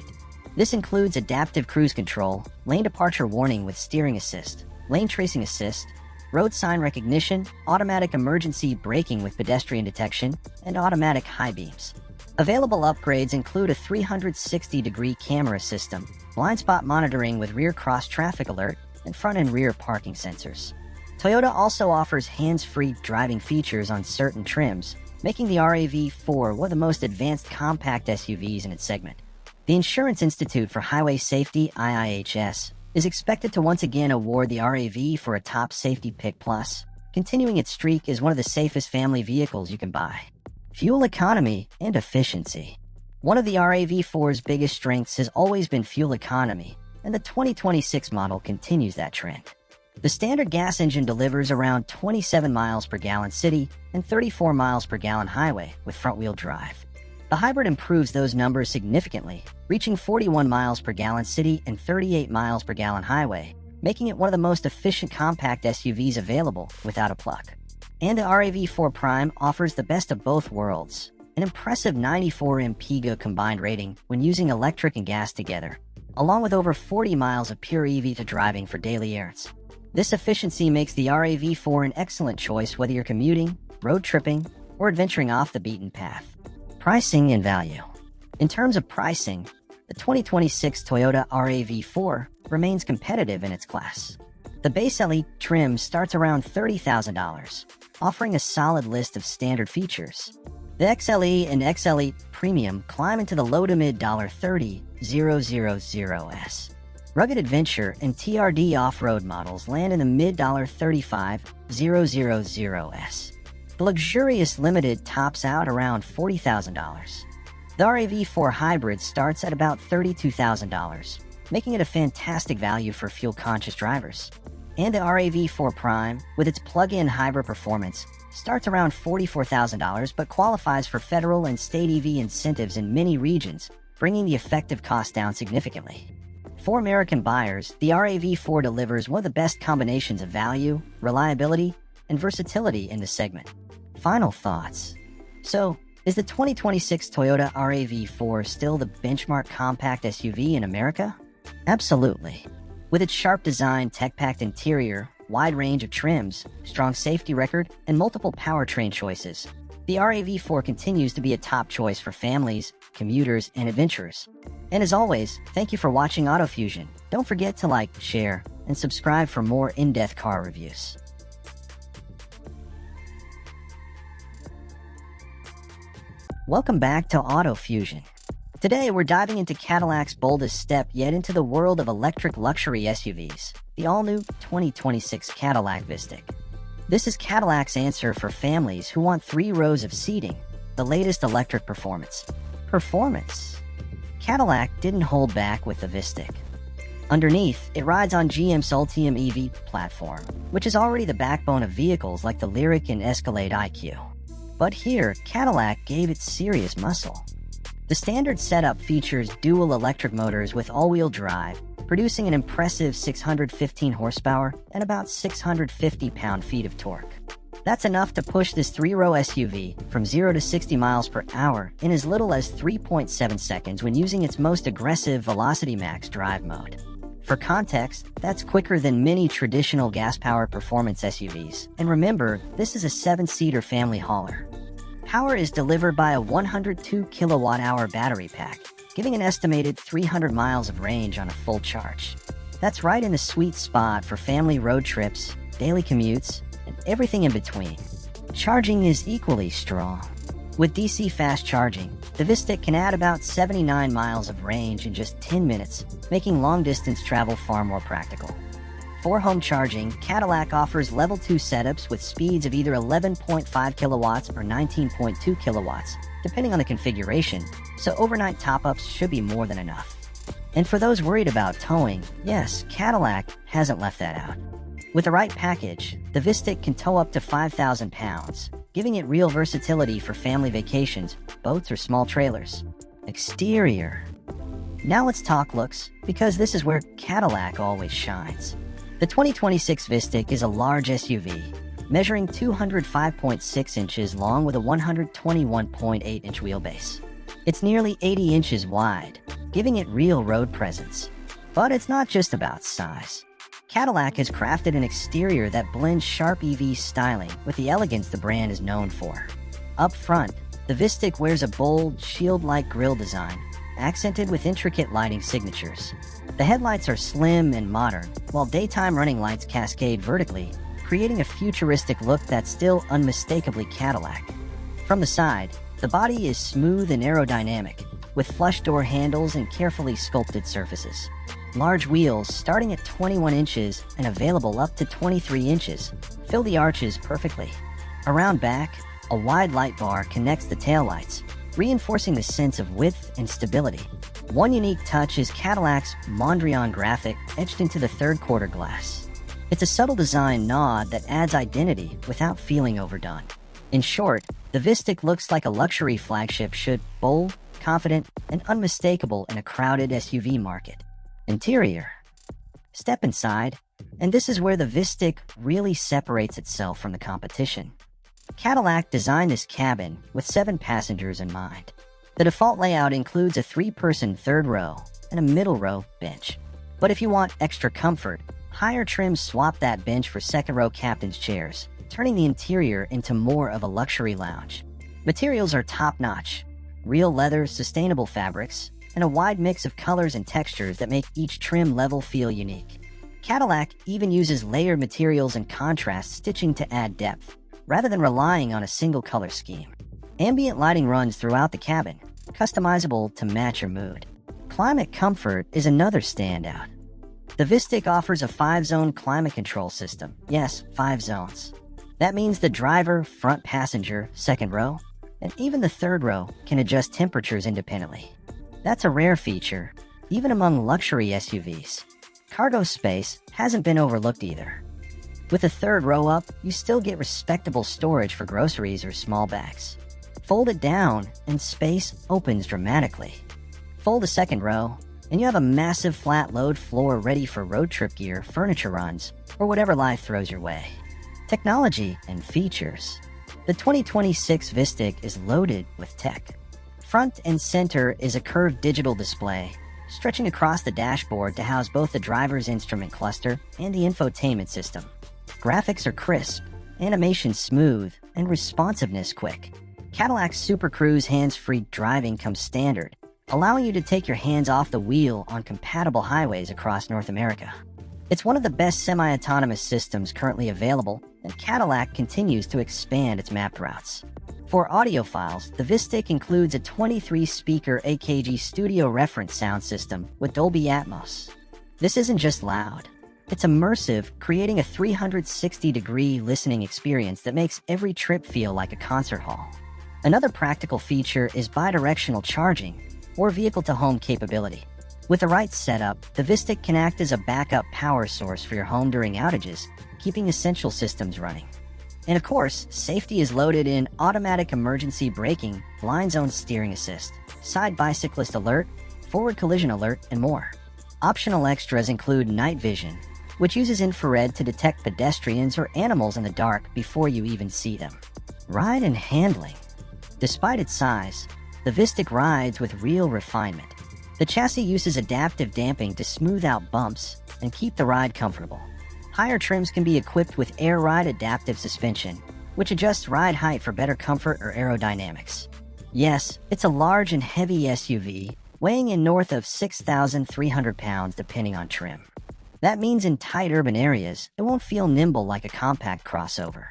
This includes adaptive cruise control, lane departure warning with steering assist, lane tracing assist, road sign recognition, automatic emergency braking with pedestrian detection, and automatic high beams. Available upgrades include a 360-degree camera system, blind spot monitoring with rear cross-traffic alert, and front and rear parking sensors. Toyota also offers hands-free driving features on certain trims, making the RAV4 one of the most advanced compact SUVs in its segment. The Insurance Institute for Highway Safety, IIHS, is expected to once again award the RAV for a top safety pick plus, continuing its streak as one of the safest family vehicles you can buy. Fuel economy and efficiency. One of the RAV4's biggest strengths has always been fuel economy, and the 2026 model continues that trend. The standard gas engine delivers around 27 miles per gallon city and 34 miles per gallon highway with front-wheel drive. The hybrid improves those numbers significantly, reaching 41 miles per gallon city and 38 miles per gallon highway, making it one of the most efficient compact SUVs available without a pluck. And the RAV4 Prime offers the best of both worlds, an impressive 94 mpg combined rating when using electric and gas together, along with over 40 miles of pure EV to driving for daily errands. This efficiency makes the RAV4 an excellent choice whether you're commuting, road tripping, or adventuring off the beaten path. Pricing and value. In terms of pricing, the 2026 Toyota RAV4 remains competitive in its class. The base LE trim starts around $30,000, offering a solid list of standard features. The XLE and XLE Premium climb into the low to mid $30,000s. Rugged Adventure and TRD off-road models land in the mid $35,000s. The luxurious Limited tops out around $40,000. The RAV4 Hybrid starts at about $32,000, making it a fantastic value for fuel-conscious drivers. And the RAV4 Prime, with its plug-in hybrid performance, starts around $44,000 but qualifies for federal and state EV incentives in many regions, bringing the effective cost down significantly. For American buyers, the RAV4 delivers one of the best combinations of value, reliability, and versatility in the segment. Final thoughts. So, is the 2026 Toyota RAV4 still the benchmark compact SUV in America? Absolutely. With its sharp design, tech-packed interior, wide range of trims, strong safety record, and multiple powertrain choices, the RAV4 continues to be a top choice for families, commuters, and adventurers. And as always, thank you for watching AutoFusion. Don't forget to like, share, and subscribe for more in-depth car reviews. Welcome back to AutoFusion. Today, we're diving into Cadillac's boldest step yet into the world of electric luxury SUVs, the all-new 2026 Cadillac VISTIQ. This is Cadillac's answer for families who want 3 rows of seating, the latest electric performance. Cadillac didn't hold back with the VISTIQ. Underneath, it rides on GM's Ultium EV platform, which is already the backbone of vehicles like the Lyriq and Escalade IQ. But here, Cadillac gave it serious muscle. The standard setup features dual electric motors with all-wheel drive, producing an impressive 615 horsepower and about 650 pound-feet of torque. That's enough to push this 3-row SUV from 0 to 60 miles per hour in as little as 3.7 seconds when using its most aggressive Velocity Max drive mode. For context, that's quicker than many traditional gas-powered performance SUVs. And remember, this is a 7-seater family hauler. Power is delivered by a 102 kilowatt-hour battery pack, giving an estimated 300 miles of range on a full charge. That's right in the sweet spot for family road trips, daily commutes, and everything in between. Charging is equally strong. With DC fast charging, the VISTIQ can add about 79 miles of range in just 10 minutes, making long-distance travel far more practical. For home charging, Cadillac offers Level 2 setups with speeds of either 11.5 kilowatts or 19.2 kilowatts, depending on the configuration, so overnight top-ups should be more than enough. And for those worried about towing, yes, Cadillac hasn't left that out. With the right package, the VISTIQ can tow up to 5,000 pounds, giving it real versatility for family vacations, boats or small trailers. Exterior. Now let's talk looks, because this is where Cadillac always shines. The 2026 VISTIQ is a large SUV, measuring 205.6 inches long with a 121.8-inch wheelbase. It's nearly 80 inches wide, giving it real road presence. But it's not just about size. Cadillac has crafted an exterior that blends sharp EV styling with the elegance the brand is known for. Up front, the VISTIQ wears a bold, shield-like grille design, accented with intricate lighting signatures. The headlights are slim and modern, while daytime running lights cascade vertically, creating a futuristic look that's still unmistakably Cadillac. From the side, the body is smooth and aerodynamic, with flush door handles and carefully sculpted surfaces. Large wheels, starting at 21 inches and available up to 23 inches, fill the arches perfectly. Around back, a wide light bar connects the taillights, reinforcing the sense of width and stability. One unique touch is Cadillac's Mondrian graphic etched into the third-quarter glass. It's a subtle design nod that adds identity without feeling overdone. In short, the VISTIQ looks like a luxury flagship should, bold, confident, and unmistakable in a crowded SUV market. Interior. Step inside, and this is where the VISTIQ really separates itself from the competition. Cadillac designed this cabin with 7 passengers in mind. The default layout includes a 3-person third row and a middle row bench. But if you want extra comfort, higher trims swap that bench for second-row captain's chairs, turning the interior into more of a luxury lounge. Materials are top-notch: real leather, sustainable fabrics, and a wide mix of colors and textures that make each trim level feel unique. Cadillac even uses layered materials and contrast stitching to add depth, rather than relying on a single color scheme. Ambient lighting runs throughout the cabin, customizable to match your mood. Climate comfort is another standout. The VISTIQ offers a 5-zone climate control system. Yes, 5 zones. That means the driver, front passenger, second row, and even the third row can adjust temperatures independently. That's a rare feature, even among luxury SUVs. Cargo space hasn't been overlooked either. With a third row up, you still get respectable storage for groceries or small bags. Fold it down, and space opens dramatically. Fold a second row, and you have a massive flat load floor ready for road trip gear, furniture runs, or whatever life throws your way. Technology and features. The 2026 VISTIQ is loaded with tech. Front and center is a curved digital display, stretching across the dashboard to house both the driver's instrument cluster and the infotainment system. Graphics are crisp, animation smooth, and responsiveness quick. Cadillac's Super Cruise hands-free driving comes standard, allowing you to take your hands off the wheel on compatible highways across North America. It's one of the best semi-autonomous systems currently available, and Cadillac continues to expand its mapped routes. For audiophiles, the VISTIQ includes a 23-speaker AKG studio reference sound system with Dolby Atmos. This isn't just loud. It's immersive, creating a 360-degree listening experience that makes every trip feel like a concert hall. Another practical feature is bidirectional charging, or vehicle-to-home capability. With the right setup, the VISTIQ can act as a backup power source for your home during outages, keeping essential systems running. And of course, safety is loaded in automatic emergency braking, blind zone steering assist, side bicyclist alert, forward collision alert, and more. Optional extras include night vision, which uses infrared to detect pedestrians or animals in the dark before you even see them. Ride and handling. Despite its size, the VISTIQ rides with real refinement. The chassis uses adaptive damping to smooth out bumps and keep the ride comfortable. Higher trims can be equipped with Air Ride adaptive suspension, which adjusts ride height for better comfort or aerodynamics. Yes, it's a large and heavy SUV, weighing in north of 6,300 pounds depending on trim. That means in tight urban areas, it won't feel nimble like a compact crossover.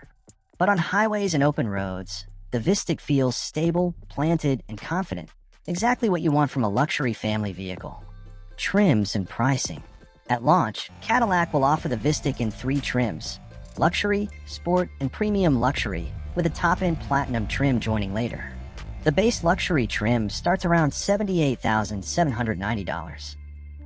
But on highways and open roads, the VISTIQ feels stable, planted, and confident. Exactly what you want from a luxury family vehicle. Trims and pricing. At launch, Cadillac will offer the VISTIQ in 3 trims: Luxury, Sport, and Premium Luxury, with a top-end Platinum trim joining later. The base luxury trim starts around $78,790.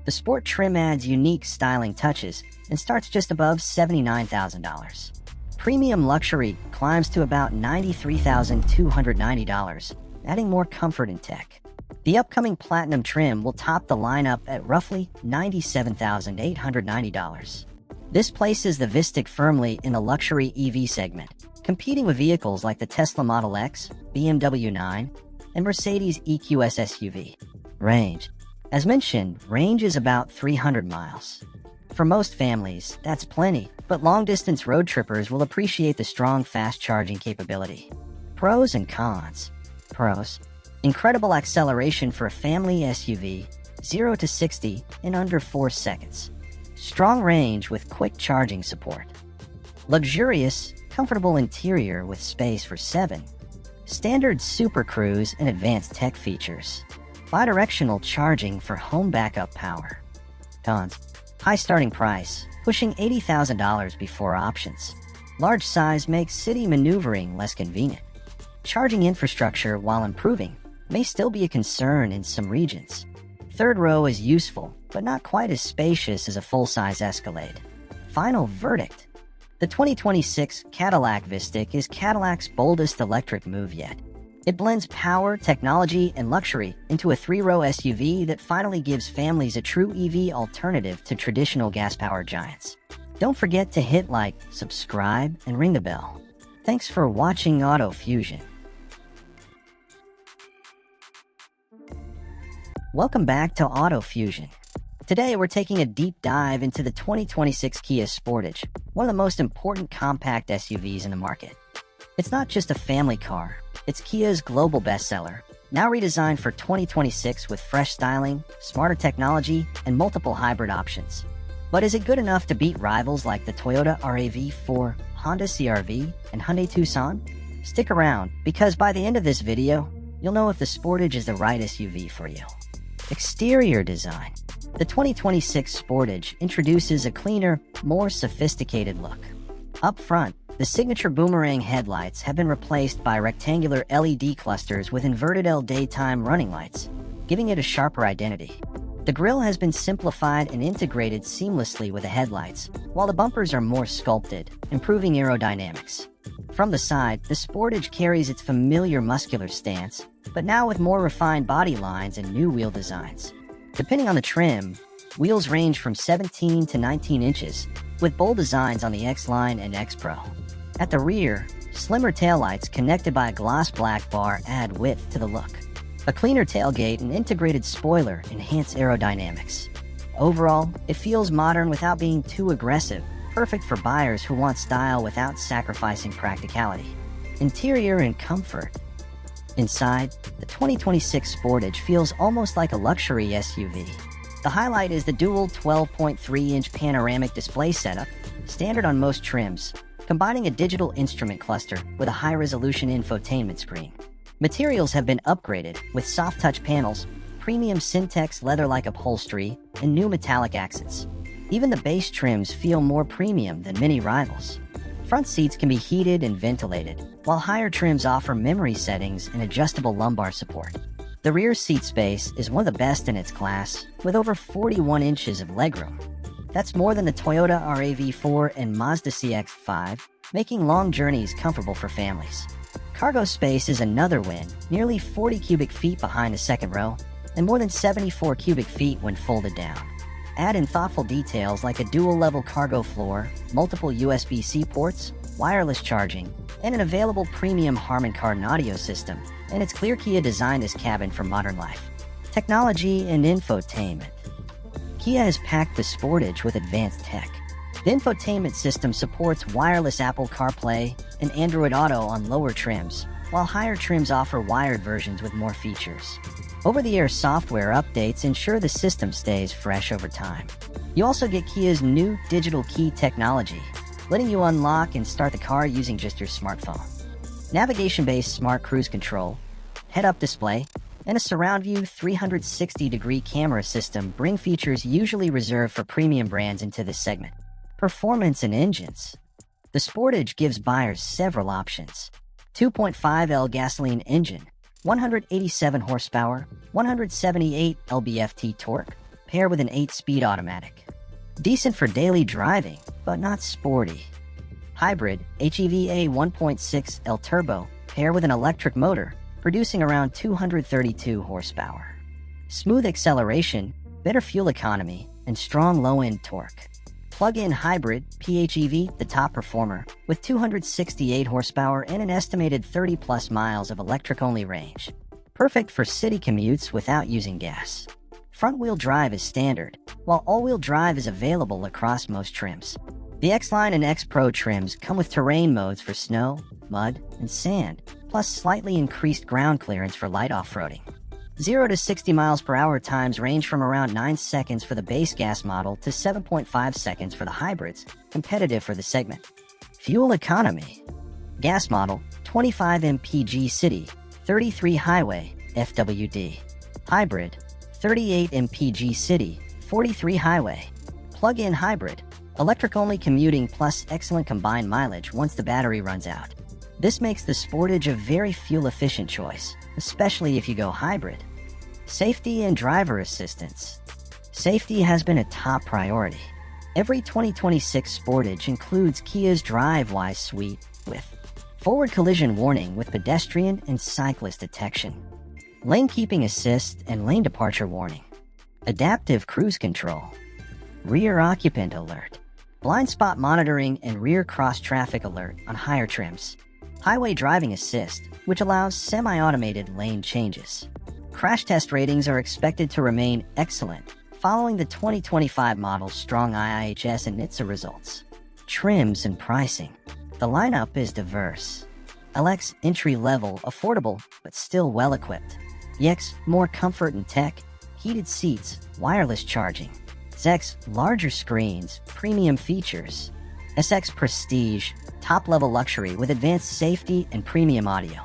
The Sport trim adds unique styling touches and starts just above $79,000. Premium Luxury climbs to about $93,290, adding more comfort and tech. The upcoming Platinum trim will top the lineup at roughly $97,890. This places the VISTIQ firmly in the luxury EV segment, competing with vehicles like the Tesla Model X, BMW 9, and Mercedes EQS SUV. Range. As mentioned, range is about 300 miles. For most families, that's plenty, but long-distance road trippers will appreciate the strong fast-charging capability. Pros and cons. Pros. Incredible acceleration for a family SUV, 0 to 60 in under 4 seconds. Strong range with quick charging support. Luxurious, comfortable interior with space for 7. Standard Super Cruise and advanced tech features. Bidirectional charging for home backup power. Cons. High starting price, pushing $80,000 before options. Large size makes city maneuvering less convenient. Charging infrastructure, while improving, may still be a concern in some regions. Third row is useful, but not quite as spacious as a full-size Escalade. Final verdict. The 2026 Cadillac VISTIQ is Cadillac's boldest electric move yet. It blends power, technology, and luxury into a 3-row SUV that finally gives families a true EV alternative to traditional gas-powered giants. Don't forget to hit like, subscribe, and ring the bell. Thanks for watching Auto Fusion. Welcome back to Auto Fusion. Today we're taking a deep dive into the 2026 Kia Sportage, one of the most important compact SUVs in the market. It's not just a family car, it's Kia's global bestseller, now redesigned for 2026 with fresh styling, smarter technology, and multiple hybrid options. But is it good enough to beat rivals like the Toyota RAV4, Honda CR-V, and Hyundai Tucson? Stick around, because by the end of this video, you'll know if the Sportage is the right SUV for you. Exterior design. The 2026 Sportage introduces a cleaner, more sophisticated look. Up front, the signature boomerang headlights have been replaced by rectangular LED clusters with inverted L daytime running lights, giving it a sharper identity. The grille has been simplified and integrated seamlessly with the headlights, while the bumpers are more sculpted, improving aerodynamics. From the side, the Sportage carries its familiar muscular stance, but now with more refined body lines and new wheel designs. Depending on the trim, wheels range from 17 to 19 inches, with bold designs on the X-Line and X-Pro. At the rear, slimmer taillights connected by a gloss black bar add width to the look. A cleaner tailgate and integrated spoiler enhance aerodynamics. Overall, it feels modern without being too aggressive, perfect for buyers who want style without sacrificing practicality. Interior and comfort. Inside, the 2026 Sportage feels almost like a luxury SUV. The highlight is the dual 12.3-inch panoramic display setup, standard on most trims, combining a digital instrument cluster with a high-resolution infotainment screen. Materials have been upgraded with soft-touch panels, premium Syntex leather-like upholstery, and new metallic accents. Even the base trims feel more premium than many rivals. Front seats can be heated and ventilated, while higher trims offer memory settings and adjustable lumbar support. The rear seat space is one of the best in its class, with over 41 inches of legroom. That's more than the Toyota RAV4 and Mazda CX-5, making long journeys comfortable for families. Cargo space is another win, nearly 40 cubic feet behind the second row, and more than 74 cubic feet when folded down. Add in thoughtful details like a dual-level cargo floor, multiple USB-C ports, wireless charging, and an available premium Harman Kardon audio system, and it's clear Kia designed this cabin for modern life. Technology and infotainment. Kia has packed the Sportage with advanced tech. The infotainment system supports wireless Apple CarPlay and Android Auto on lower trims, while higher trims offer wired versions with more features. Over-the-air software updates ensure the system stays fresh over time. You also get Kia's new digital key technology, letting you unlock and start the car using just your smartphone. Navigation-based smart cruise control, head-up display, and a surround view 360-degree camera system bring features usually reserved for premium brands into this segment. Performance and engines. The Sportage gives buyers several options. 2.5L gasoline engine, 187 horsepower, 178 lb-ft torque, paired with an 8-speed automatic. Decent for daily driving, but not sporty. Hybrid, HEVA 1.6L turbo, paired with an electric motor, producing around 232 horsepower. Smooth acceleration, better fuel economy, and strong low-end torque. Plug-in hybrid, PHEV, the top performer, with 268 horsepower and an estimated 30-plus miles of electric-only range. Perfect for city commutes without using gas. Front-wheel drive is standard, while all-wheel drive is available across most trims. The X-Line and X-Pro trims come with terrain modes for snow, mud, and sand, plus slightly increased ground clearance for light off-roading. 0 to 60 miles per hour times range from around 9 seconds for the base gas model to 7.5 seconds for the hybrids, competitive for the segment. Fuel economy. Gas model, 25 mpg city, 33 highway, FWD. Hybrid, 38 mpg city, 43 highway. Plug-in hybrid, electric-only commuting plus excellent combined mileage once the battery runs out. This makes the Sportage a very fuel-efficient choice, especially if you go hybrid. Safety and driver assistance. Safety has been a top priority. Every 2026 Sportage includes Kia's DriveWise suite with forward collision warning with pedestrian and cyclist detection, lane keeping assist and lane departure warning, adaptive cruise control, rear occupant alert, blind spot monitoring and rear cross traffic alert on higher trims, highway driving assist, which allows semi-automated lane changes. Crash test ratings are expected to remain excellent, following the 2025 model's strong IIHS and NHTSA results. Trims and pricing. The lineup is diverse. LX entry-level, affordable, but still well-equipped. EX, more comfort and tech, heated seats, wireless charging. ZX, larger screens, premium features. SX Prestige, top-level luxury with advanced safety and premium audio.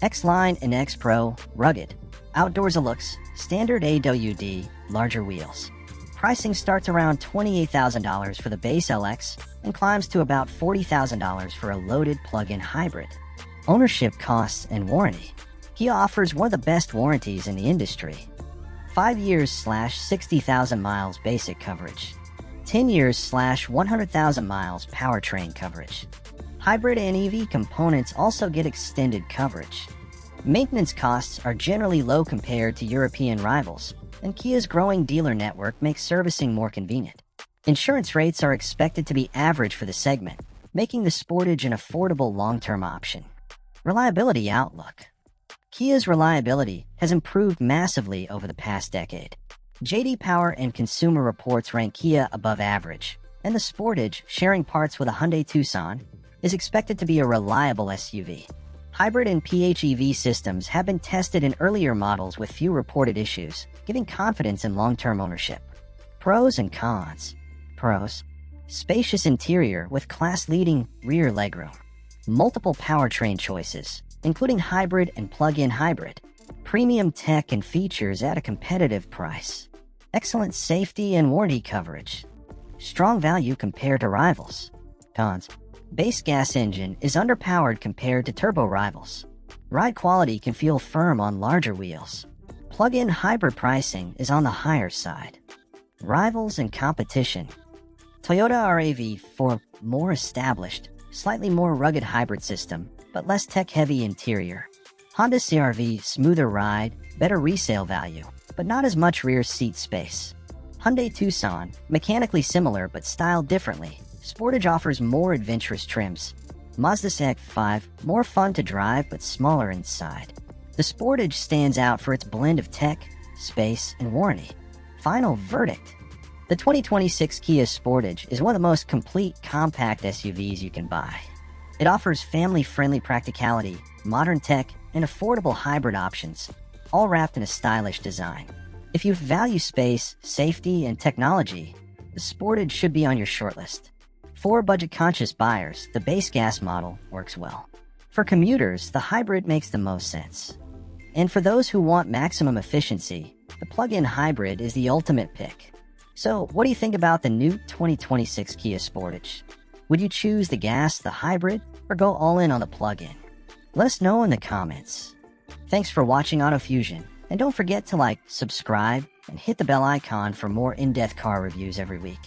X-Line and X-Pro, rugged. Outdoors looks, standard AWD, larger wheels. Pricing starts around $28,000 for the base LX and climbs to about $40,000 for a loaded plug-in hybrid. Ownership costs and warranty. Kia offers one of the best warranties in the industry. 5 years/60,000 miles basic coverage. 10 years/100,000 miles powertrain coverage. Hybrid and EV components also get extended coverage. Maintenance costs are generally low compared to European rivals, and Kia's growing dealer network makes servicing more convenient. Insurance rates are expected to be average for the segment, making the Sportage an affordable long-term option. Reliability outlook. Kia's reliability has improved massively over the past decade. J.D. Power and Consumer Reports rank Kia above average, and the Sportage, sharing parts with a Hyundai Tucson, is expected to be a reliable SUV. Hybrid and PHEV systems have been tested in earlier models with few reported issues, giving confidence in long-term ownership. Pros and cons. Pros: spacious interior with class-leading rear legroom. Multiple powertrain choices, including hybrid and plug-in hybrid. Premium tech and features at a competitive price. Excellent safety and warranty coverage. Strong value compared to rivals. Cons: base gas engine is underpowered compared to turbo rivals. Ride quality can feel firm on larger wheels. Plug-in hybrid pricing is on the higher side. Rivals and competition. Toyota RAV4, more established, slightly more rugged hybrid system, but less tech-heavy interior. Honda CR-V, smoother ride, better resale value, but not as much rear seat space. Hyundai Tucson, mechanically similar but styled differently. Sportage offers more adventurous trims. Mazda CX-5, more fun to drive but smaller inside. The Sportage stands out for its blend of tech, space, and warranty. Final verdict. The 2026 Kia Sportage is one of the most complete compact SUVs you can buy. It offers family-friendly practicality, modern tech, and affordable hybrid options, all wrapped in a stylish design. If you value space, safety, and technology, the Sportage should be on your shortlist. For budget-conscious buyers, the base gas model works well. For commuters, the hybrid makes the most sense. And for those who want maximum efficiency, the plug-in hybrid is the ultimate pick. So, what do you think about the new 2026 Kia Sportage? Would you choose the gas, the hybrid, or go all in on the plug-in? Let us know in the comments. Thanks for watching AutoFusion, and don't forget to like, subscribe, and hit the bell icon for more in-depth car reviews every week.